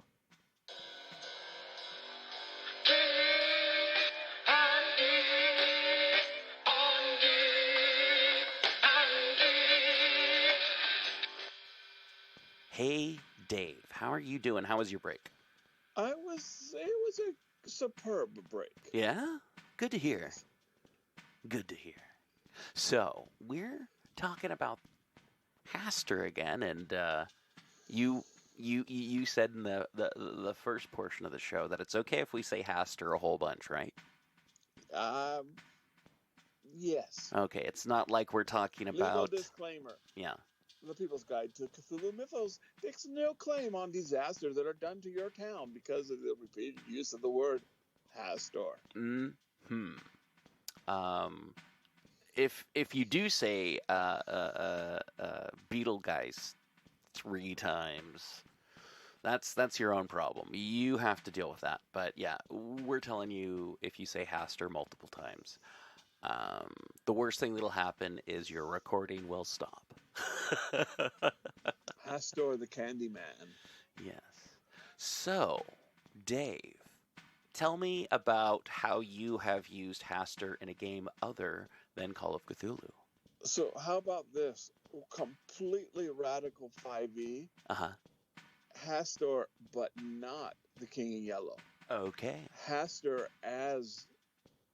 Hey, Dave, how are you doing? How was your break? It was a superb break. Yeah? Good to hear. Good to hear. So, we're talking about Hastur again, and you said in the first portion of the show that it's okay if we say Hastur a whole bunch, right? Yes. Okay, it's not like we're talking about... Legal disclaimer. Yeah. The People's Guide to Cthulhu Mythos takes no claim on disasters that are done to your town because of the repeated use of the word Hastur. If you do say Beetlegeist 3 times, that's your own problem. You have to deal with that. But yeah, we're telling you if you say Hastur multiple times, the worst thing that'll happen is your recording will stop. Hastur the Candyman. Yes. So, Dave, tell me about how you have used Hastur in a game other than Call of Cthulhu. So how about this? Completely radical 5e. Uh-huh. Hastur, but not the King in Yellow. Okay. Hastur as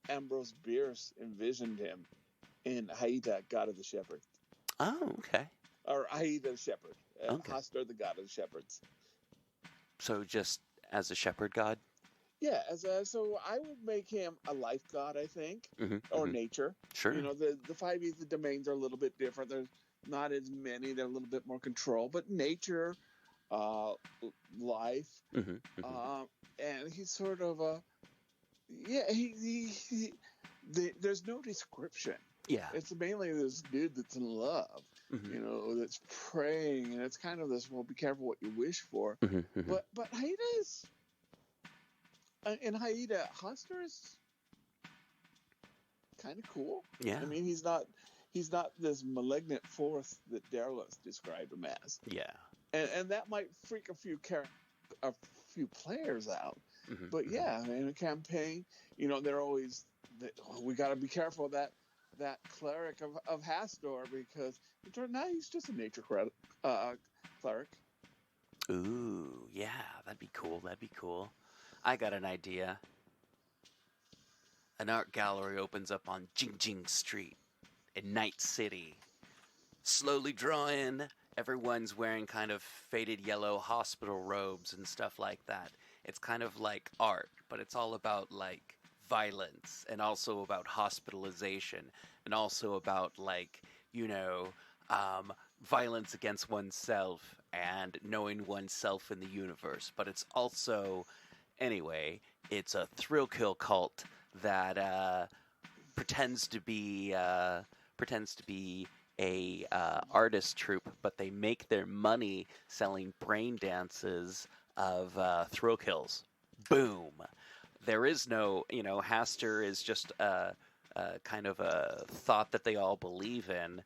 Ambrose Bierce envisioned him in Haida, God of the Shepherd. Oh, okay. Or Haida the Shepherd. Okay. Hastur, the God of the Shepherds. So just as a shepherd god? Yeah, so I would make him a life god, I think, or nature. Sure. You know, the 5e, the domains are a little bit different. There's not as many. They're a little bit more control. But nature, life, and he's sort of there's no description. Yeah. It's mainly this dude that's in love, you know, that's praying, and it's kind of this, well, be careful what you wish for. But Haida is, in Haida, Hastur is kind of cool. Yeah. I mean, he's not this malignant force that Derlos described him as. Yeah. And that might freak a few players out. But yeah, in a campaign, you know, they're always, we got to be careful of that cleric of Hastur, because now he's just a nature cleric. Ooh, yeah, that'd be cool. I got an idea. An art gallery opens up on Jingjing Street in Night City. Slowly draw in. Everyone's wearing kind of faded yellow hospital robes and stuff like that. It's kind of like art, but it's all about like violence and also about hospitalization and also about like, you know, violence against oneself and knowing oneself in the universe. But it's also, anyway, it's a thrill kill cult that pretends to be pretends to be a artist troupe, but they make their money selling brain dances of thrill kills. Boom. There is no, Hastur is just a kind of a thought that they all believe in,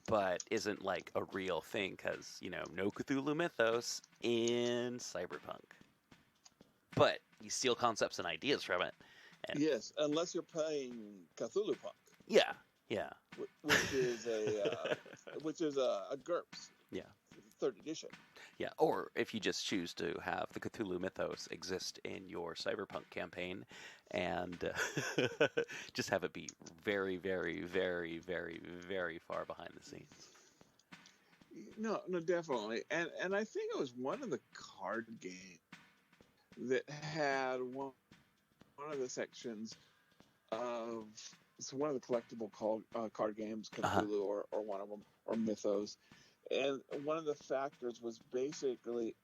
but isn't like a real thing because, no Cthulhu mythos in Cyberpunk. But you steal concepts and ideas from it. And Yes, unless you're playing Cthulhu Punk, yeah. which is a GURPS. Yeah. 3rd edition. Yeah, or if you just choose to have the Cthulhu mythos exist in your Cyberpunk campaign and just have it be very, very, very, very, very far behind the scenes. No, definitely. And I think it was one of the card games that had one of the sections of it's one of the collectible card games, Cthulhu or one of them, or Mythos. And one of the factors was basically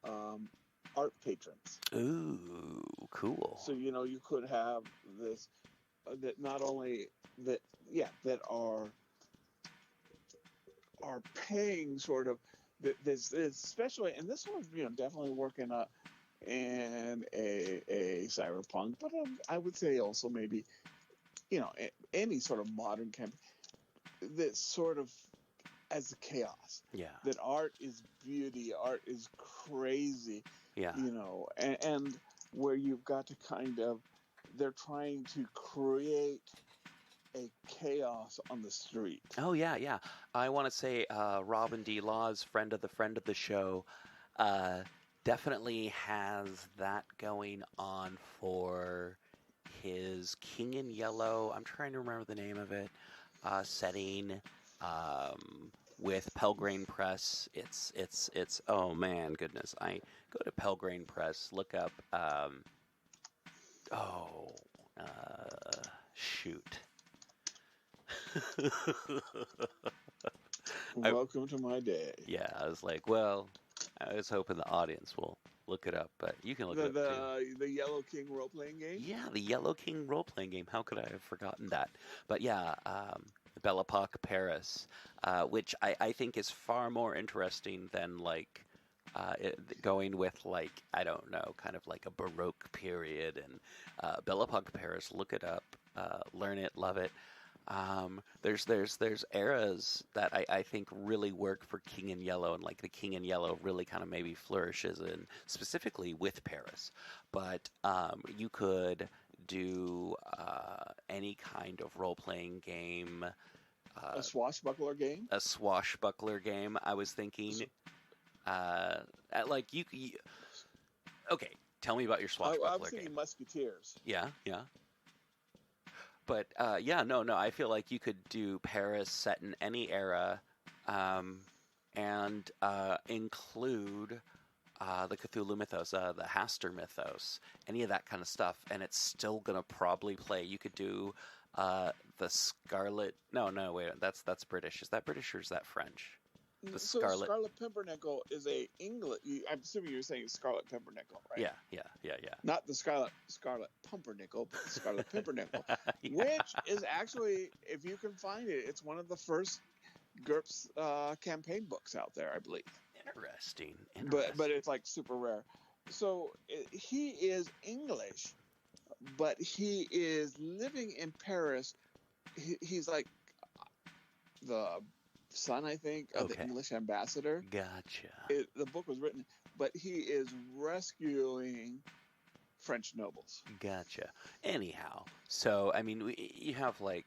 art patrons. Ooh, cool. So, you could have this, that not only that are paying sort of this, especially, and this one was, definitely working in a cyberpunk, but I would say also maybe, any sort of modern campaign, that sort of as chaos. Yeah. That art is beauty, art is crazy. Yeah. And where you've got to they're trying to create a chaos on the street. Oh, yeah. I want to say Robin D. Law's friend of the show definitely has that going on for his King in Yellow. I'm trying to remember the name of it. Setting with Pelgrane Press. It's oh man, goodness. I go to Pelgrane Press, look up shoot. Welcome to my day. Yeah, I was like, well, I was hoping the audience will look it up, but you can look it up too. The Yellow King role-playing game? Yeah, the Yellow King role-playing game. How could I have forgotten that? But yeah, Bellapoc Paris, which I think is far more interesting than going with I don't know, kind of like a Baroque period. And Bellapoc Paris, look it up, learn it, love it. There's eras that I think really work for King in Yellow, and the King in Yellow really kind of maybe flourishes in specifically with Paris. But you could do any kind of role-playing game. A swashbuckler game? A swashbuckler game. I was thinking, you. Okay, tell me about your swashbuckler I was thinking game. Musketeers. Yeah. But no. I feel like you could do Paris set in any era, and include the Cthulhu mythos, the Hastur mythos, any of that kind of stuff, and it's still gonna probably play. You could do the Scarlet. No, wait, that's British. Is that British or is that French? The Scarlet Pumpernickel is a English. I'm assuming you're saying Scarlet Pumpernickel, right? Yeah. Not the Scarlet Pumpernickel, but the Scarlet Pumpernickel, which is actually, if you can find it, it's one of the first GURPS campaign books out there, I believe. Interesting. But it's super rare. So he is English, but he is living in Paris. He's the son, I think, of the English ambassador. Gotcha. The book was written, but he is rescuing French nobles. Gotcha. Anyhow, so I mean, you have a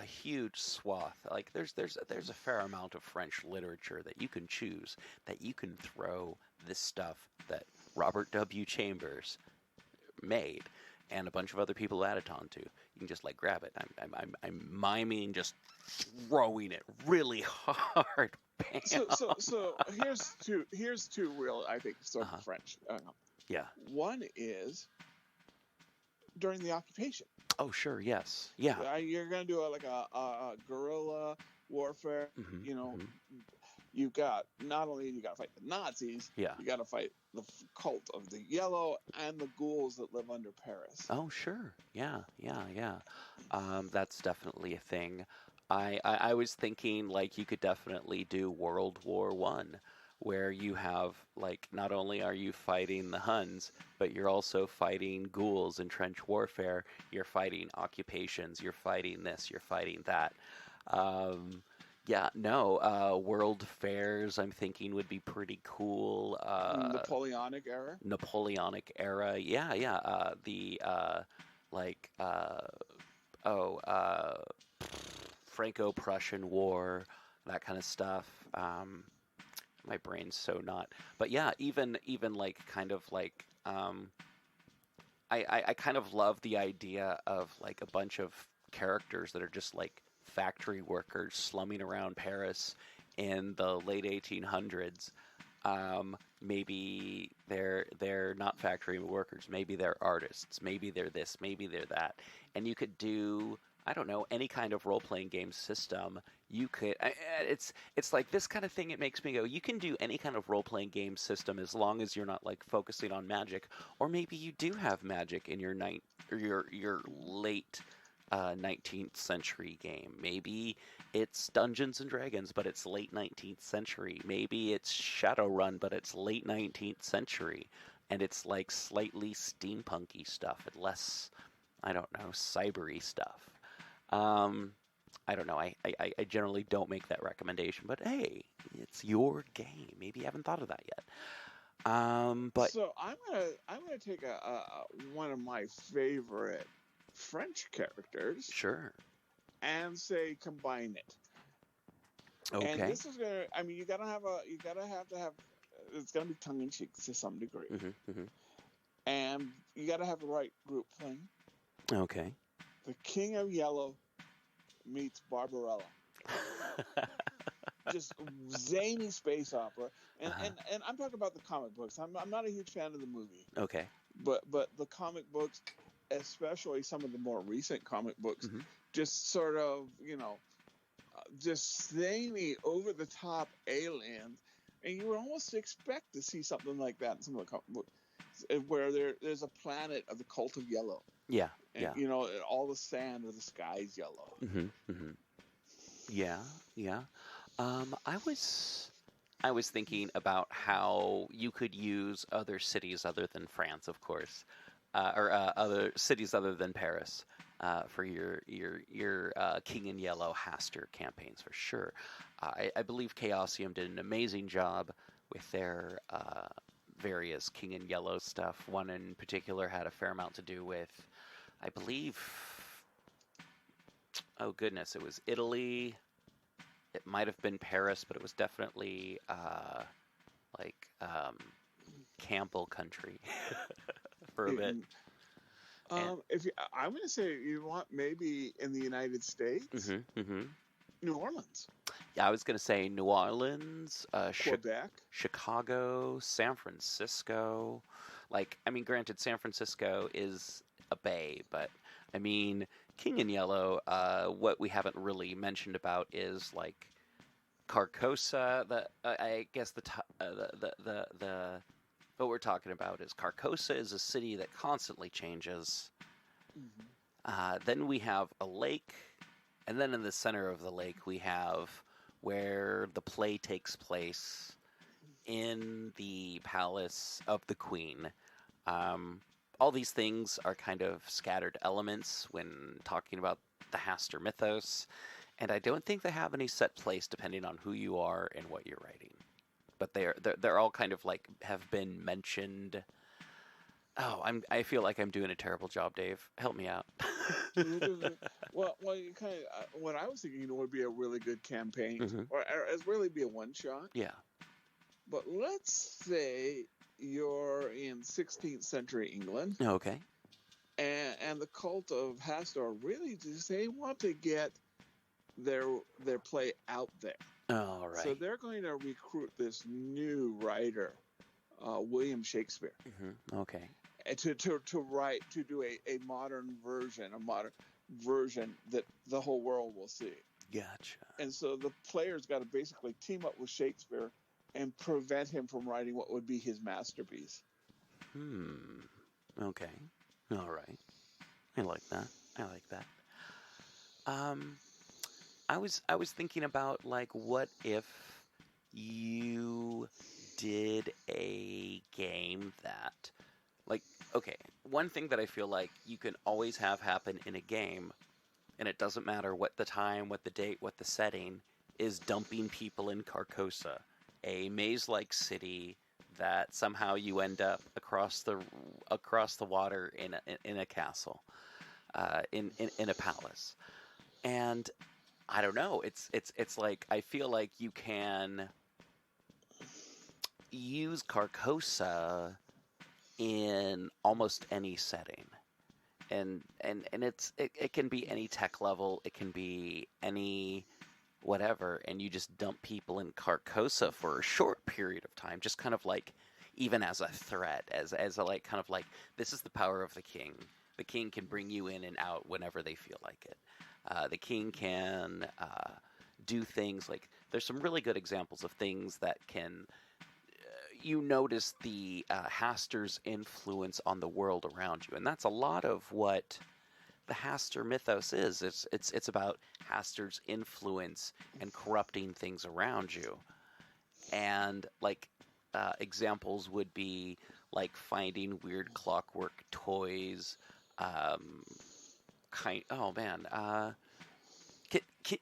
huge swath. There's a fair amount of French literature that you can choose, that you can throw this stuff that Robert W. Chambers made and a bunch of other people added onto. You can just grab it. I'm miming just throwing it really hard. Bam. So here's two real, I think, sort of French. Yeah. One is during the occupation. Oh, sure. Yes. Yeah. You're going to do a guerrilla warfare. you got not only you got to fight the Nazis, Yeah. you got to fight the cult of the Yellow and the ghouls that live under Paris. Oh, sure. Yeah. That's definitely a thing. I was thinking like you could definitely do World War One, where you have like not only are you fighting the Huns, but you're also fighting ghouls in trench warfare. You're fighting occupations. You're fighting this. You're fighting that. Yeah, no, world fairs I'm thinking would be pretty cool. Napoleonic era? Napoleonic era, yeah. Like, Franco-Prussian War, that kind of stuff. My brain's so not. But yeah, even like kind of like, I kind of love the idea of like a bunch of characters that are just like factory workers slumming around Paris in the late 1800s. Maybe they're not factory workers. Maybe they're artists. Maybe they're this. Maybe they're that. And you could do, I don't know, any kind of role-playing game system. You could. It's like this kind of thing. It makes me go. You can do any kind of role-playing game system as long as you're not like focusing on magic, or maybe you do have magic in your late 19th century game. Maybe it's Dungeons and Dragons, but it's late 19th century. Maybe it's Shadowrun, but it's late 19th century, and it's like slightly steampunky stuff and less, I don't know, cybery stuff. I don't know. I generally don't make that recommendation, but hey, it's your game. Maybe you haven't thought of that yet. But so I'm gonna take one of my favorite French characters, sure, and say combine it. Okay. And this is gonna. I mean, you gotta have to have. It's gonna be tongue in cheek to some degree, and you gotta have the right group playing. Okay. The King of Yellow meets Barbarella. Just zany space opera, and I'm talking about the comic books. I'm not a huge fan of the movie. Okay. But the comic books, especially some of the more recent comic books, just sort of, just zany, over the top aliens, and you would almost expect to see something like that in some of the comic books, where there's a planet of the cult of yellow. Yeah. And, all the sand of the sky is yellow. Yeah. I was thinking about how you could use other cities other than France, of course, or other cities other than Paris, for your King in Yellow Hastur campaigns for sure. I believe Chaosium did an amazing job with their various King in Yellow stuff. One in particular had a fair amount to do with, I believe, oh goodness, it was Italy. It might have been Paris, but it was definitely Campbell country for a bit. If I'm going to say you want maybe in the United States, New Orleans. Yeah, I was going to say New Orleans, Quebec, Chicago, San Francisco. Granted, San Francisco is a bay, but I mean, King in Yellow, what we haven't really mentioned about is like Carcosa. I guess what we're talking about is Carcosa is a city that constantly changes. Then we have a lake, and then in the center of the lake we have where the play takes place in the palace of the Queen. All these things are kind of scattered elements when talking about the Hastur mythos, and I don't think they have any set place depending on who you are and what you're writing. But they're all kind of like have been mentioned. Oh, I feel like I'm doing a terrible job, Dave. Help me out. well, you kind of what I was thinking would be a really good campaign, or as really be a one shot. Yeah. But let's say you're in 16th century England. Okay. And the cult of Hastur really just they want to get their play out there. All right. So they're going to recruit this new writer, William Shakespeare. Okay. To do a modern version that the whole world will see. Gotcha. And so the player's got to basically team up with Shakespeare and prevent him from writing what would be his masterpiece. Okay. All right. I like that. I like that. I was thinking about, like, what if you did a game that, like, okay, one thing that I feel like you can always have happen in a game, and it doesn't matter what the time, what the date, what the setting, is dumping people in Carcosa, a maze-like city that somehow you end up across the water in a castle, in a palace. And I don't know, it's like, I feel like you can use Carcosa in almost any setting. And it can be any tech level, it can be any whatever, and you just dump people in Carcosa for a short period of time, just kind of like, even as a threat, as a, like, kind of like, this is the power of the king. The king can bring you in and out whenever they feel like it. The king can do things like, there's some really good examples of things that can, you notice the Hastur's influence on the world around you, and that's a lot of what the Hastur mythos is. It's about Hastur's influence and corrupting things around you. And, like, examples would be like finding weird clockwork toys.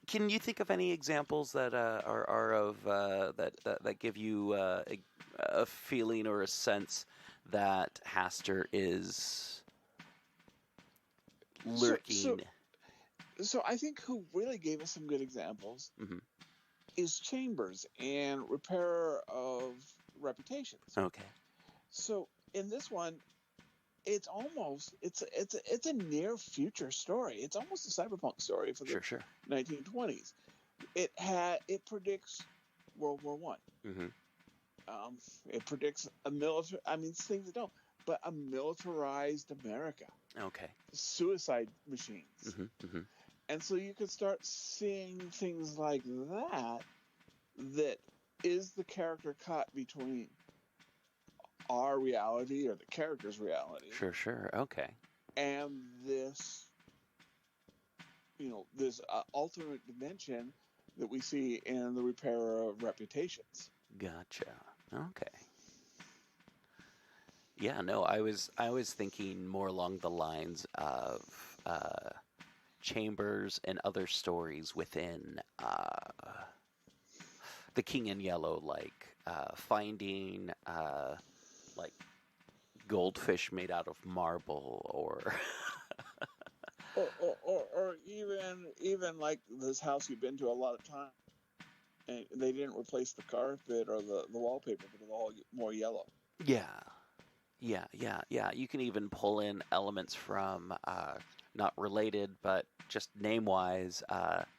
Can you think of any examples that are of that give you a feeling or a sense that Hastur is lurking? So I think who really gave us some good examples is Chambers and Repairer of Reputations. Okay. So in this one, it's a near future story. It's almost a cyberpunk story for the 1920s. It predicts World War One. It predicts a military. I mean, things that don't, but a militarized America. Okay. Suicide machines. And so you could start seeing things like that. That is the character cut between our reality, or the character's reality. Sure. Okay. And this, this alternate dimension that we see in the Repairer of Reputations. Gotcha. Okay. Yeah, no, I was thinking more along the lines of Chambers and other stories within The King in Yellow, like finding like goldfish made out of marble, or or even like this house you've been to a lot of times, and they didn't replace the carpet or the wallpaper, but it's all more yellow. Yeah. You can even pull in elements from not related, but just name-wise,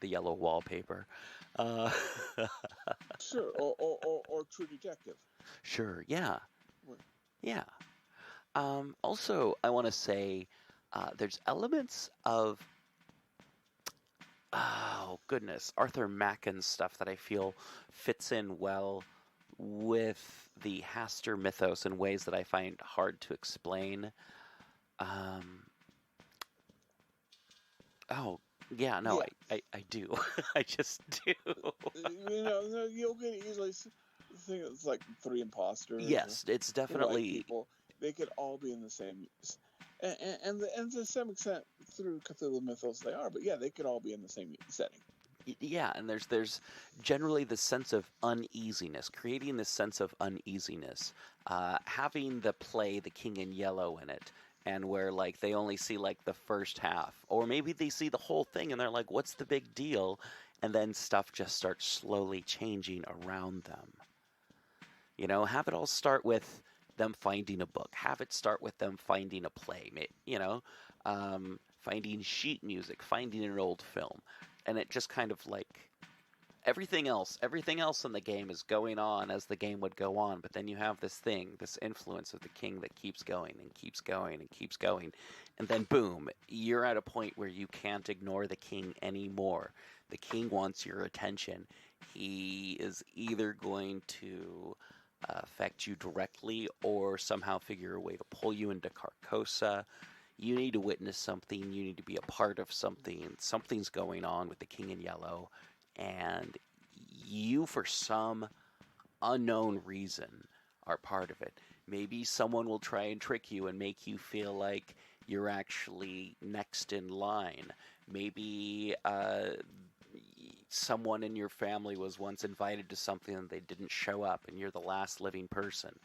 the yellow wallpaper. Sure, or True Detective. Sure, yeah. Yeah. Also, I want to say there's elements of, oh goodness, Arthur Macken's stuff that I feel fits in well with the Hastur mythos in ways that I find hard to explain. I do. I just do. You'll get easily think it's like 3 imposters. Yes, it's definitely people. They could all be in the same, and to some extent through Cthulhu mythos they are. But yeah, they could all be in the same setting. Yeah, and there's generally this sense of uneasiness, creating this sense of uneasiness, having the play The King in Yellow in it, and where like they only see like the first half, or maybe they see the whole thing and they're like, what's the big deal? And then stuff just starts slowly changing around them. Have it all start with them finding a book, have it start with them finding a play, finding sheet music, finding an old film. And it just kind of like everything else in the game is going on as the game would go on. But then you have this influence of the king that keeps going and keeps going and keeps going. And then boom, you're at a point where you can't ignore the king anymore. the king wants your attention. He is either going to affect you directly or somehow figure a way to pull you into Carcosa. You need to witness something. You need to be a part of something. Something's going on with the King in Yellow, and you, for some unknown reason, are part of it. Maybe someone will try and trick you and make you feel like you're actually next in line. Maybe someone in your family was once invited to something and they didn't show up, and you're the last living person.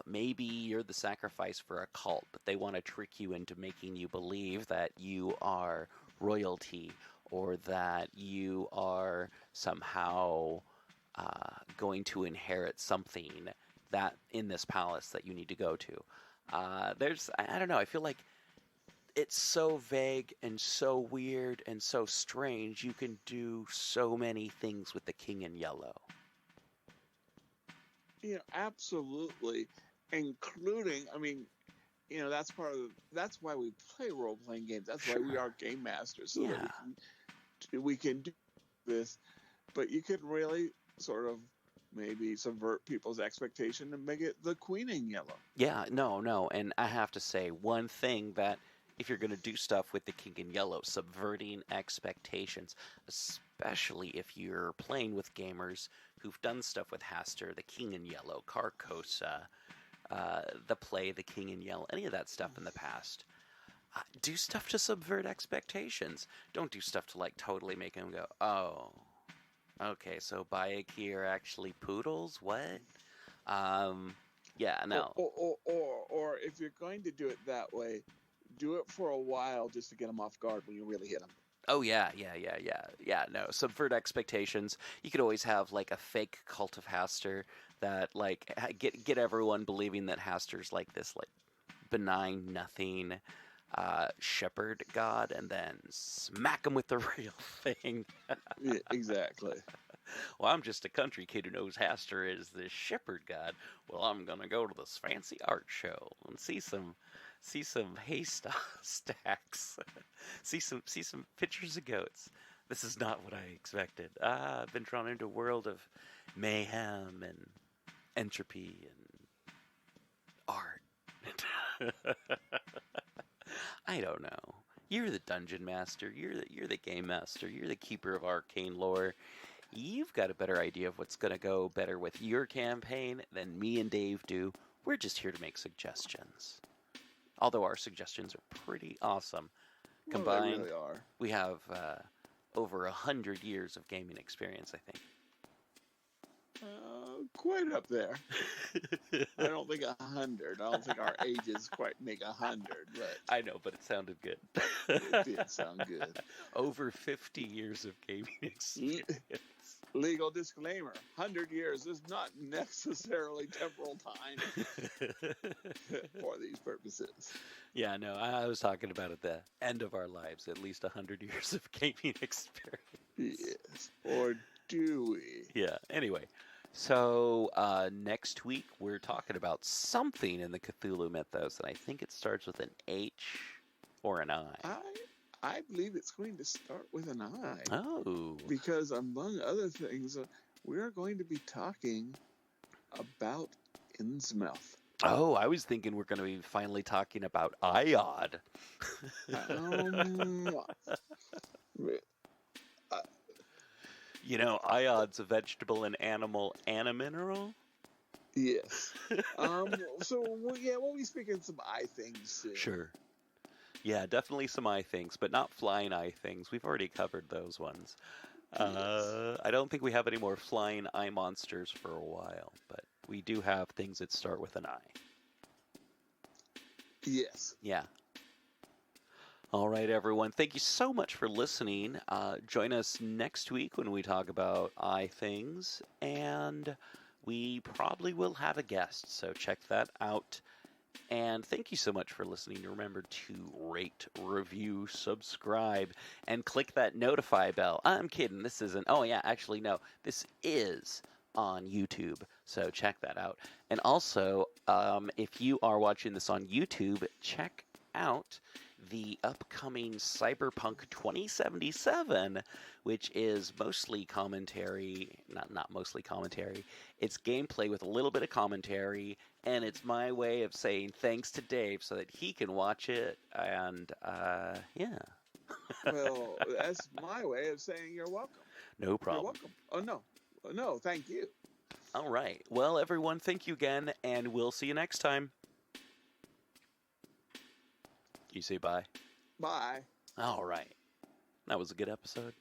Maybe you're the sacrifice for a cult, but they want to trick you into making you believe that you are royalty, or that you are somehow going to inherit something that in this palace that you need to go to. I don't know, I feel like it's so vague and so weird and so strange. You can do so many things with the King in Yellow. Absolutely, including, that's why we play role-playing games. That's why we are game masters, so that we can do this. But you could really sort of maybe subvert people's expectation and make it the Queen in Yellow. Yeah, no, and I have to say one thing, that if you're going to do stuff with the King in Yellow, subverting expectations, especially if you're playing with gamers who've done stuff with Hastur, the King in Yellow, Carcosa, the King in Yellow, any of that stuff in the past. Do stuff to subvert expectations. Don't do stuff to totally make them go, oh, okay, so Bayaki are actually poodles? What? Yeah, no. Or if you're going to do it that way, do it for a while just to get them off guard when you really hit them. Oh, yeah, no. Subvert expectations. You could always have, a fake cult of Hastur that, get everyone believing that Hastur's, this, benign, nothing shepherd god, and then smack them with the real thing. Yeah, exactly. Well, I'm just a country kid who knows Hastur is the shepherd god. Well, I'm gonna go to this fancy art show and see some hay stacks, see some pictures of goats. This is not what I expected. I've been drawn into a world of mayhem and entropy and art. I don't know. You're the dungeon master. You're the game master. You're the keeper of arcane lore. You've got a better idea of what's going to go better with your campaign than me and Dave do. We're just here to make suggestions. Although our suggestions are pretty awesome. Combined, they really are. We have over 100 years of gaming experience, I think. Quite up there. I don't think 100. I don't think our ages quite make 100. But I know, but it sounded good. It did sound good. Over 50 years of gaming experience. Legal disclaimer: 100 years is not necessarily temporal time for these purposes. Yeah, no, I was talking about at the end of our lives, at least 100 years of gaming experience. Yes, or do we? Yeah. Anyway. So, next week we're talking about something in the Cthulhu mythos, and I think it starts with an H or an I. I believe it's going to start with an I. Oh. Because, among other things, we're going to be talking about Innsmouth. Oh, I was thinking we're going to be finally talking about Iod. You know, iod's a vegetable, an animal, and a mineral? Yes. We'll be speaking some eye things soon. Sure. Yeah, definitely some eye things, but not flying eye things. We've already covered those ones. Yes. I don't think we have any more flying eye monsters for a while, but we do have things that start with an I. Yes. Yeah. All right, everyone. Thank you so much for listening. Join us next week when we talk about eye things, and we probably will have a guest, so check that out. And thank you so much for listening. Remember to rate, review, subscribe, and click that notify bell. I'm kidding. This isn't. Oh, yeah, actually, no. This is on YouTube, so check that out. And also, if you are watching this on YouTube, check out the upcoming Cyberpunk 2077, which is mostly commentary, not mostly commentary, it's gameplay with a little bit of commentary, and it's my way of saying thanks to Dave so that he can watch it, and, yeah. Well, that's my way of saying you're welcome. No problem. You're welcome. No, thank you. All right. Well, everyone, thank you again, and we'll see you next time. You say bye? Bye. All right. That was a good episode.